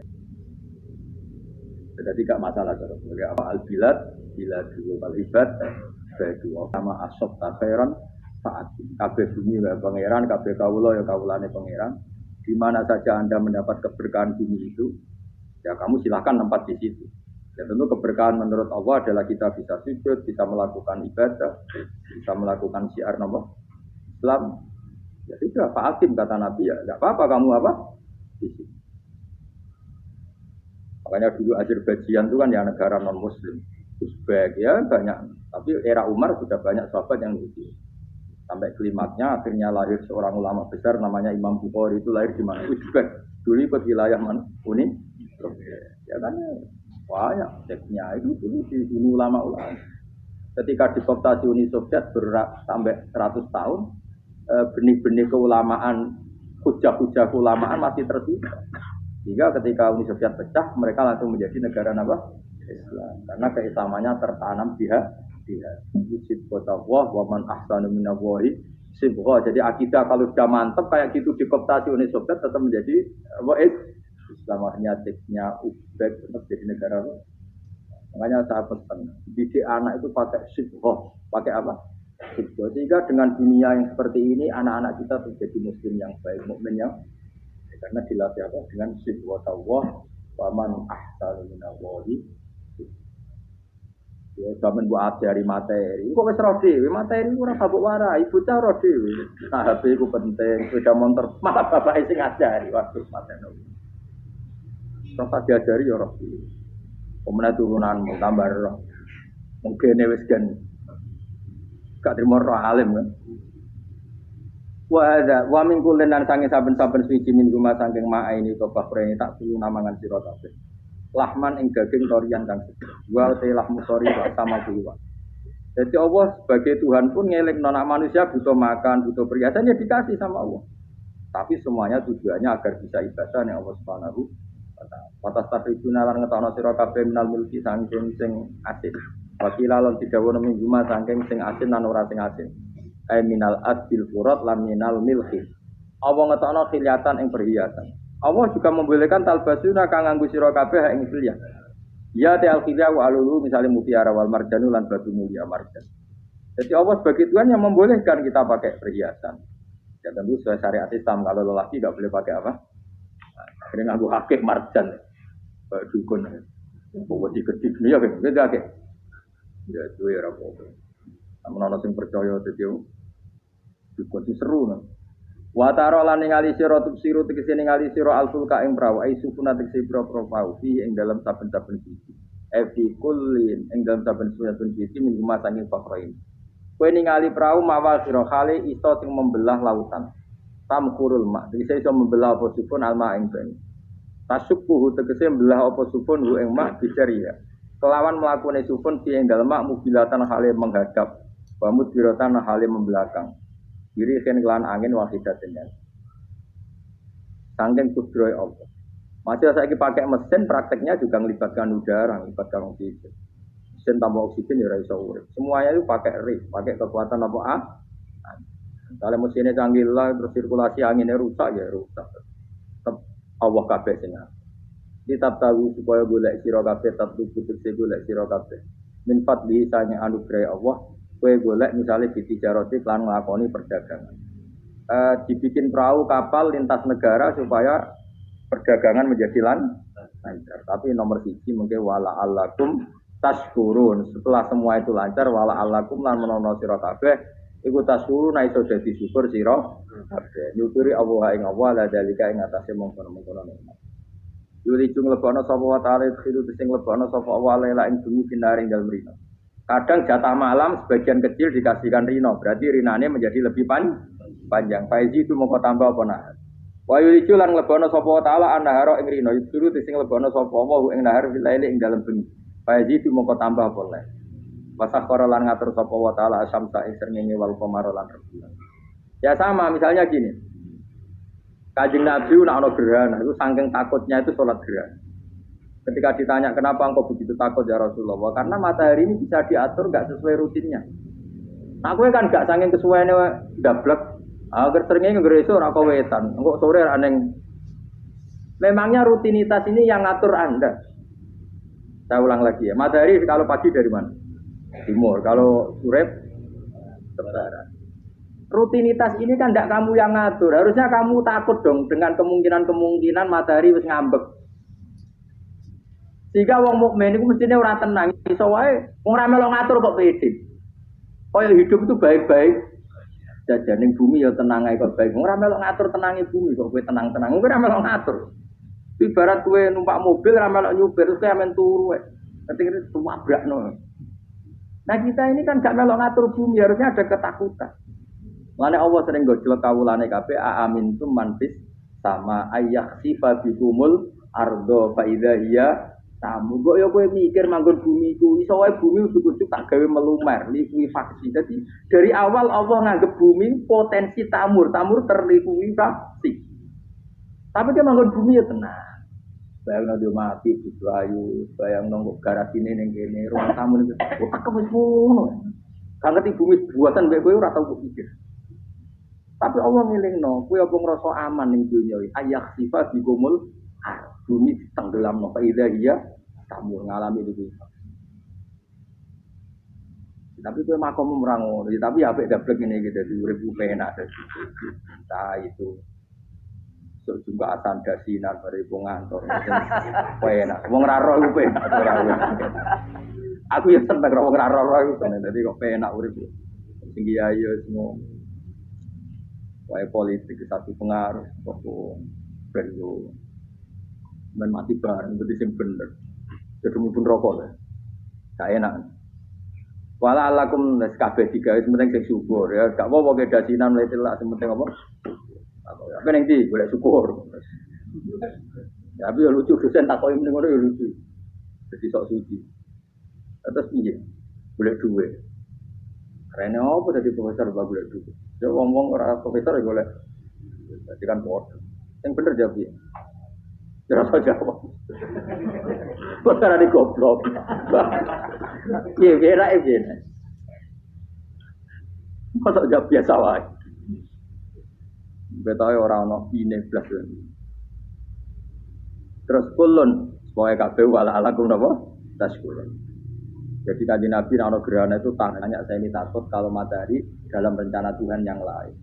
Jadi gak masalah cara sebagai apa al bilad dua wal ibad dua sama asop takhiran saat kabeh bumi ya pangeran kabeh kawula ya kawulane pangeran. Di mana saja Anda mendapat keberkahan bumi itu ya kamu silakan tempat di situ. Ya tentu keberkahan menurut Allah adalah kita bisa sujud, bisa melakukan ibadah, bisa melakukan syiar nama Islam. Ya sudah, Pak Hakim kata Nabi ya, tidak apa-apa kamu apa? Di sini. Makanya dulu Azerbaijan itu kan ya negara non Muslim, Uzbek ya banyak. Tapi era Umar sudah banyak sahabat yang Muslim. Sampai klimaknya akhirnya lahir seorang ulama besar namanya Imam Bukhari itu lahir di mana? Uzbek. Dulu ikut wilayah mana? Uni. Ya kan? Banyak teksnya itu dulu di dunia ulama-ulama. Ketika dikooptasi Uni Soviet sampai 100 tahun, benih-benih keulamaan, hujah-hujah keulamaan masih tersisa. Sehingga ketika Uni Soviet pecah, mereka langsung menjadi negara apa? Islam. Karena keislamannya tertanam wujud qotawah wa man ahsanu minallahi sibgha. Jadi akidah kalau sudah mantap kayak gitu dikooptasi Uni Soviet tetap menjadi Islam akhirnya teksnya Uzbek tetap jadi negara. Makanya saya pesan didik anak itu pakai sibgha, pakai apa? Sibgha. Sehingga dengan dunia yang seperti ini anak-anak kita menjadi muslim yang baik, mukmin yang karena dilatih apa? Dengan sibgha tawah wa man ahsanu minallahi. Ya sampean buat ajari materi. Kok wis ro dhewe, materi ora sabuk warai, bocah ro dhewe. Nah, HP iku penting, sepeda motor malah bapake sing ngajari. Waduh, materi. Rasa diajari ya roh. Pemenang turunanmu tambah roh. Mungkin wis kan gak terima roh alim kan. Wa min kullin lan sange saben-saben suci min guma saking maa ini kobah prene tak perlu namangan sira kabeh. Lahman ing daging torian kang sedih. Wa te lahmu tori sama kuwi. Jadi Allah sebagai Tuhan pun ngelingno nek manusia butuh makan, butuh perhiasan ya dikasih sama Allah. Tapi semuanya tujuannya agar bisa ibadah ning Allah Subhanahu Watas tabrikuna lan ngetokno sira kabeh minal mulki saking sing asin. Wakila lan didhawuhna minggu ma saking sing asin lan ora sing asin. Ai minal adbil furat lan minal milhi. Allah ngetokno khiliatan ing perhiasan. Allah juga membolehkan talbasuna kang nganggo sira kabeh ing khiliyah. Ya ta'al khiliyah wa alulu misalnya mutiara wal marjanu lan batu mulia marjan. Jadi Allah sebagai Tuhan yang membolehkan kita pakai perhiasan. Ya tentu sesuai syariat Islam kalau lelaki enggak boleh pakai apa? Akhirnya nganggo hakik marjan. Dukun. Pokok dikedik ya kan beda akeh. Ya duwe ora apa-apa. Amun ana sing percaya dadi dukun seru nang. Wa taro lan ningali sira tubsiru tegese ningali sira alfulka ing prawu ai sukuna tegese pro pau fi ing dalam saben-saben siji. Fi kullin ing dalam saben-saben siji min gumasange fakroin. Kowe ningali prawu mawal sira khali iso sing membelah lautan. Tamkurul mak tegese iso membelah apa supun alma ing ben. Tasukkuhu tegese membelah apa supun hu ing mak bicaria. Kelawan mlakune supun fi ing dalem mak mubilatan hale menghadap. Wa mudbiratan hale membelakang. Diri kan kelan angin wahidatnya. Sangking kudroy Allah. Masih saya pakai mesin, prakteknya juga melibatkan udara, melibatkan oksigen. Mesin tambah oksigen ya iso urip. Semuanya itu pakai rig, pakai kekuatan apa ah? Kalau mesinnya canggih lah, terus sirkulasi anginnya rusak ya rusak. Tetap Allah kabeh sing Kitab tahu supaya golek sira kabeh tetep putus golek sira kabeh. Min fadli sange anugerah Allah. Kue golek misalnya di tijaroti lan nglakoni perdagangan. Dibikin perahu kapal lintas negara supaya perdagangan menjadi lancar. Tapi nomor siji mungkin wala alakum tashkurun. Setelah semua itu lancar wala alakum lan menono sira kabeh Iku tasuru na iso dadi syukur sira kabeh. Nyukuri Allah ing Allah la dalika ing atase mongkon-mongkon nikmat. Yuri jung lebono sapa wa ta'ala khiru sing lebono sapa Allah lela ing bumi binaring dalem rino. Kadang jatah malam sebagian kecil dikasihkan rino, berarti rinane menjadi lebih panjang. Faizi itu mongko tambah apa nah. Wa yuri lan lebono sapa wa ta'ala anahara ing rino, yuri sing lebono sapa Allah ing nahar wilaile ing dalem bumi. Faizi itu mongko tambah apa le. Wasakhara lan ngatur sapa wa ta'ala asamsa ing srengenge wal qamara lan rembulan. Ya sama misalnya gini. Kanjeng Nabi nak ono gerhana itu saking takutnya itu sholat gerhana. Ketika ditanya kenapa engkau begitu takut ya Rasulullah, karena matahari ini bisa diatur nggak sesuai rutinnya. Aku kan nggak saking kesuwennya dablek. Agar seringnya ngereso rako wetan, engkau sore aneh. Memangnya rutinitas ini yang ngatur Anda. Saya ulang lagi ya. Matahari kalau pagi dari mana? Timur. Kalau sore barat. Rutinitas ini kan tidak kamu yang ngatur. Harusnya kamu takut dong dengan kemungkinan matahari wis ngambek. Jika wong mukmin itu mestinya ora tenang. Iso wae wong ra melo ngatur kok pede. Kaya hidup itu baik-baik. Jajaning bumi ya tenang ae kok baik. Wong ra melo ngatur tenange bumi kok kowe tenang-tenang. Kowe ra melo ngatur. Ibarat kowe numpak mobil ra melo nyupir terus kowe amen turu wae. Ketika itu wabrakno. Nah kita ini kan gak melo ngatur bumi, harusnya ada ketakutan. Lane Allah sering gojlok kawulane kabeh aamintum manfis sama ayyakhsifa bikumul ardo fa idza hiya tamu. Kok ya kowe mikir manggon bumi iku iso wae bumi ujug-ujug tak gawe melumer, likuifaksi. Jadi dari awal Allah nganggep bumi potensi tamur terlikuifaksi. Tapi dia manggon bumi ya tenang. Bayang dia mati di ayu, bayang nongko garasine ning kene, ruang tamu niku. Tak wis ngono. Kan ngerti bumi buatan kowe ora tau pikir. Tapi Allah ngelingno, kowe apa ngrasa aman ning dunya iki? Ayak sifat digomul bumi tenggelamno fa idza iya kamu ngalami itu. Tapi kowe makom ora ngono, tapi apik dablek ngene iki dadi urip penak dadi. Nah itu. So juga asan dasinan bare wong ngantor. Penak. Wong ra roh iku penak ora. Aku ya seneng wong ra roh iku dadi kok penak urip. Sing ayo semua wae politik satu pengaruh kok perlu men mati bareng berarti sing bener. Jadi pun rokok ya. Gak enak. Wala alakum nas kabeh digawe penting sing syukur ya. Gak apa-apa ke dasinan wis lah penting apa? Apa ning ndi golek syukur. Ya tapi lucu dosen takoki ning ngono ya lucu. Jadi sok suci. Terus piye? Golek duwe. Karena apa dadi profesor bab golek duwe? Ya ngomong ora profesor ya golek. Dadi kan bodoh. Yang bener jawab ya. Kira saja jawab. Kok cara di goblok. Iya, kira aja. Masa jawab biasa wae. Betawe ora ono ini blas. Terus kulun supaya kabeh wala alakum napa? Taskulun. Jadi kanjeng Nabi ana gerhana itu tanya saya ini takut kalau matahari dalam rencana Tuhan yang lain.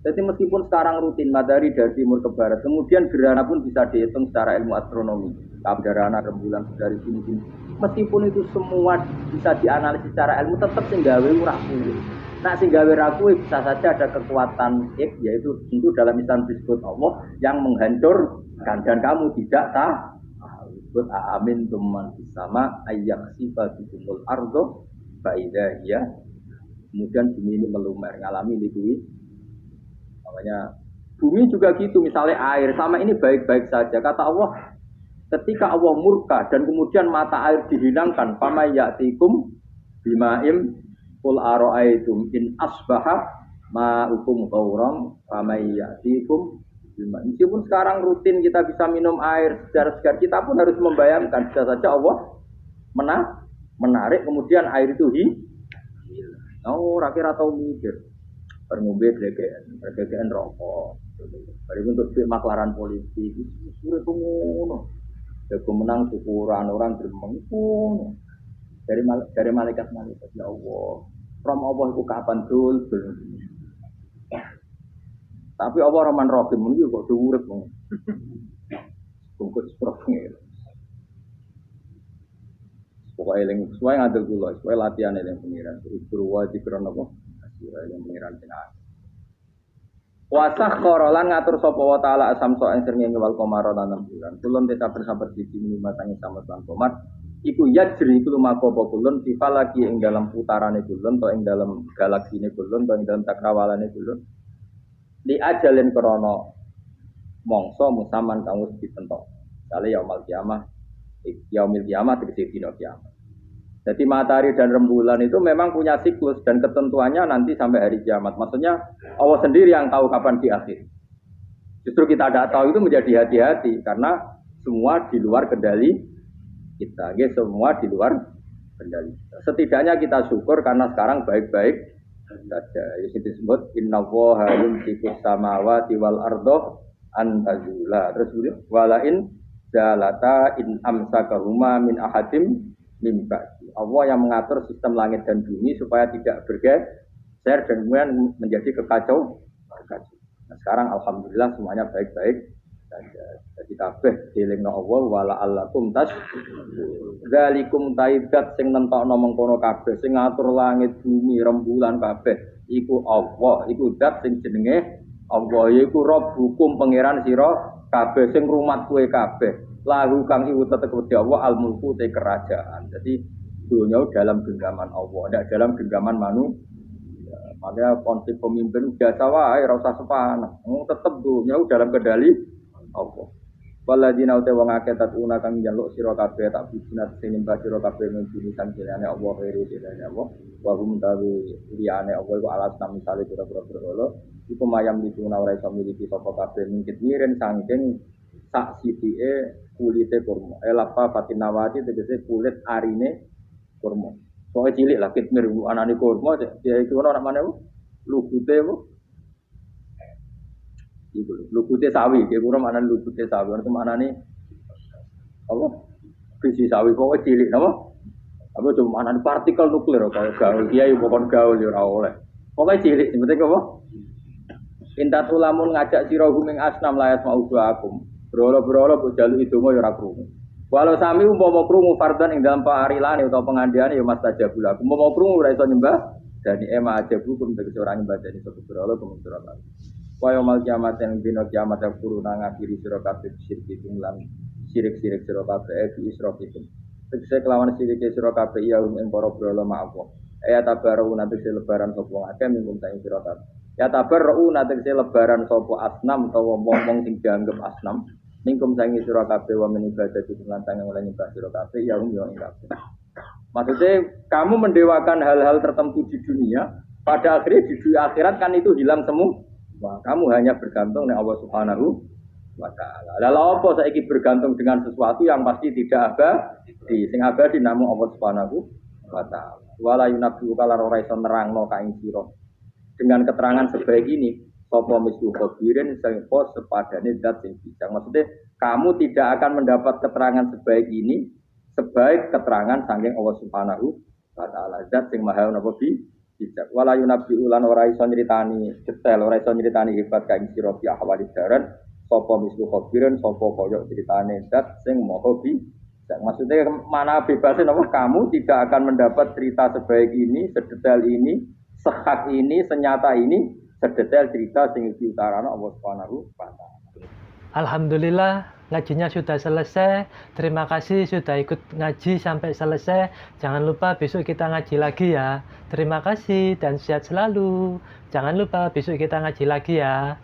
Jadi meskipun sekarang rutin matahari dari timur ke barat, kemudian gerhana pun bisa dihitung secara ilmu astronomi. Gerhana rembulan dari sini. Meskipun itu semua bisa dianalisis secara ilmu, tetap sing gawe ora kuwi. Nah sing gawe ra kuwi bisa saja ada kekuatan X, yaitu tentu dalam Islam disebut Allah yang menghancurkan dan kamu tidak tahu. Buat amin tuman sama ayak sifat bikumul ardo faida ya. Kemudian bumi ini melumer ngalami likui. Makanya bumi juga gitu, misalnya air sama ini baik-baik saja. Kata Allah, ketika Allah murka dan kemudian mata air dihilangkan, pama ya'tikum bimaim qul ara'aytum in asbaha ma'ukum ghauran pama ya'tikum. Meskipun sekarang rutin kita bisa minum air segar-segar, kita pun harus membayangkan bisa saja Allah menarik kemudian air itu hilang. Oh, rakyat atau mikir ngombe gregekan rokok. Bari untuk maklaran politik itu ngono. Jago menang syukuran orang gremeng ngono. Dari malaikat ya Allah. Rom Allah iku kapan dul. Tapi Allah Rahman Rahim itu kok urip wong. Bungkus profil. Pokoke eling sesuai ngadil kula, sesuai latihan eling pengiran. Terus wa dikron apa? yang pengiran sing akeh. Wasah korolan ngatur sapa wa taala asamso ing srengenge wal qamara lan bulan. Kulun te saben-saben siji minimal sange sama lan qamar. Iku yajri iku lumaku apa kulun lagi ing dalam putarane kulun to ing dalam galaksine kulun to ing dalam cakrawalane kulun. Di ajalin krana mangsa musaman kang wis ditentok. Kale yaumul kiamah tegese dina kiamat. Jadi matahari dan rembulan itu memang punya siklus dan ketentuannya nanti sampai hari kiamat. Maksudnya Allah sendiri yang tahu kapan di akhir. Justru kita tidak tahu itu menjadi hati-hati karena semua di luar kendali kita. Semua di luar kendali. Setidaknya kita syukur karena sekarang baik-baik saja. Itu disebut innallaha yumsikus samawati wal ardo an tazula. Terus walain zalata in amsakahuma min ahadim mimba. Allah yang mengatur sistem langit dan bumi supaya tidak bergeser dan kemudian menjadi kekacauan. Nah, sekarang alhamdulillah semuanya baik-baik saja. Jadi kabeh dilingno Allah wala allakum tas. Zalikum taidat sing nentokno mengkono kabeh sing ngatur langit bumi rembulan kabeh iku Allah, iku zat sing jenenge Allah yaiku Rabbukum pangeran sira kabeh sing rumat kowe kabeh. Lahu kang iku tetep wedi Allah al mulku te kerajaan. Jadi dunia dalam genggaman Allah, tidak dalam genggaman manusia. Makanya konsep pemimpin biasa wae, ora usah sepanah. Tetep dunia dalam kendali Allah. Waladina uta wong akeh tatuna kang njaluk sira kabeh tak bijinat sing nyembah sira kabeh menjini sanjane Allah kiri dene Allah. Wa hum tawi liyane Allah iku alas nang misale pira-pira berhala. Iku mayam dituna ora iso miliki sapa kabeh mungkin miren saking sak sithike kulite kurma. Elapa fatinawati tegese kulit arine kurma. Soale cilik lah kitmir anane kurma dia itu ana mana bu? Lukute bu. Iku lukute sawi, dia kurang mana lukute sawi. Ana manane apa? Biji sawi kok cilik napa? Apa cuma manane partikel nuklir kaya gaul kiai pokon gaul ya ora oleh. Pokoke cilik sebete apa? Intat ulamun ngajak sira guming asnam layat mau akum. Berolo-berolo mbok jaluk idonga ya ora krungu. Walau sami umpama krungu fardan ing dalam paharilane utawa pengandiane ya mastajabul. Umpama krungu ora iso nyembah dadi ema aja hukum tegese ora nyembah dadi sapa berolo kemudian ora. Kaya mal kiamat yang dina kiamat yang kuruna ngakhiri sira kabeh syirik lan sirik-sirik sira kabeh di isra itu. Tegese kelawan sirik sira kabeh ya ing para berolo maafo. Ya tabaru nanti lebaran sapa akeh minggu ing sira kabeh. Ya tabaru nanti lebaran sapa asnam utawa wong-wong sing dianggep asnam. Ningkum sangi sira kabeh wa men ibadah lan tangan oleh nyembah sira kabeh ya yo ing kabeh. Maksudnya kamu mendewakan hal-hal tertentu di dunia, pada akhirnya di dunia akhirat kan itu hilang semua. Wah, kamu hanya bergantung dengan Allah Subhanahu wa taala. Lalu apa saiki bergantung dengan sesuatu yang pasti tidak abadi, sing abadi namung Allah Subhanahu wa taala. Wala yunabbi'u kala ora iso nerangno ka ing sira. Dengan keterangan sebaik ini sapa mislu khabirin sapa sepadane zat sing bijak. Maksudnya kamu tidak akan mendapat keterangan sebaik ini sebaik keterangan saking Allah Subhanahu wa taala. Zat sing maha napa bijak. Wala yunabbi ulan ora iso nyritani detail, ora iso nyritani hebat kaing sira fi ahwali daran sapa mislu khabirin sapa kaya critane zat sing maha bijak. Maksudnya mana bebasnya napa kamu tidak akan mendapat cerita sebaik ini, sedetail ini, sehak ini, senyata ini sedetail cerita sing diutarana Allah Subhanahu wa taala. Alhamdulillah ngajinya sudah selesai. Terima kasih sudah ikut ngaji sampai selesai. Jangan lupa besok kita ngaji lagi ya. Terima kasih dan sehat selalu. Jangan lupa besok kita ngaji lagi ya.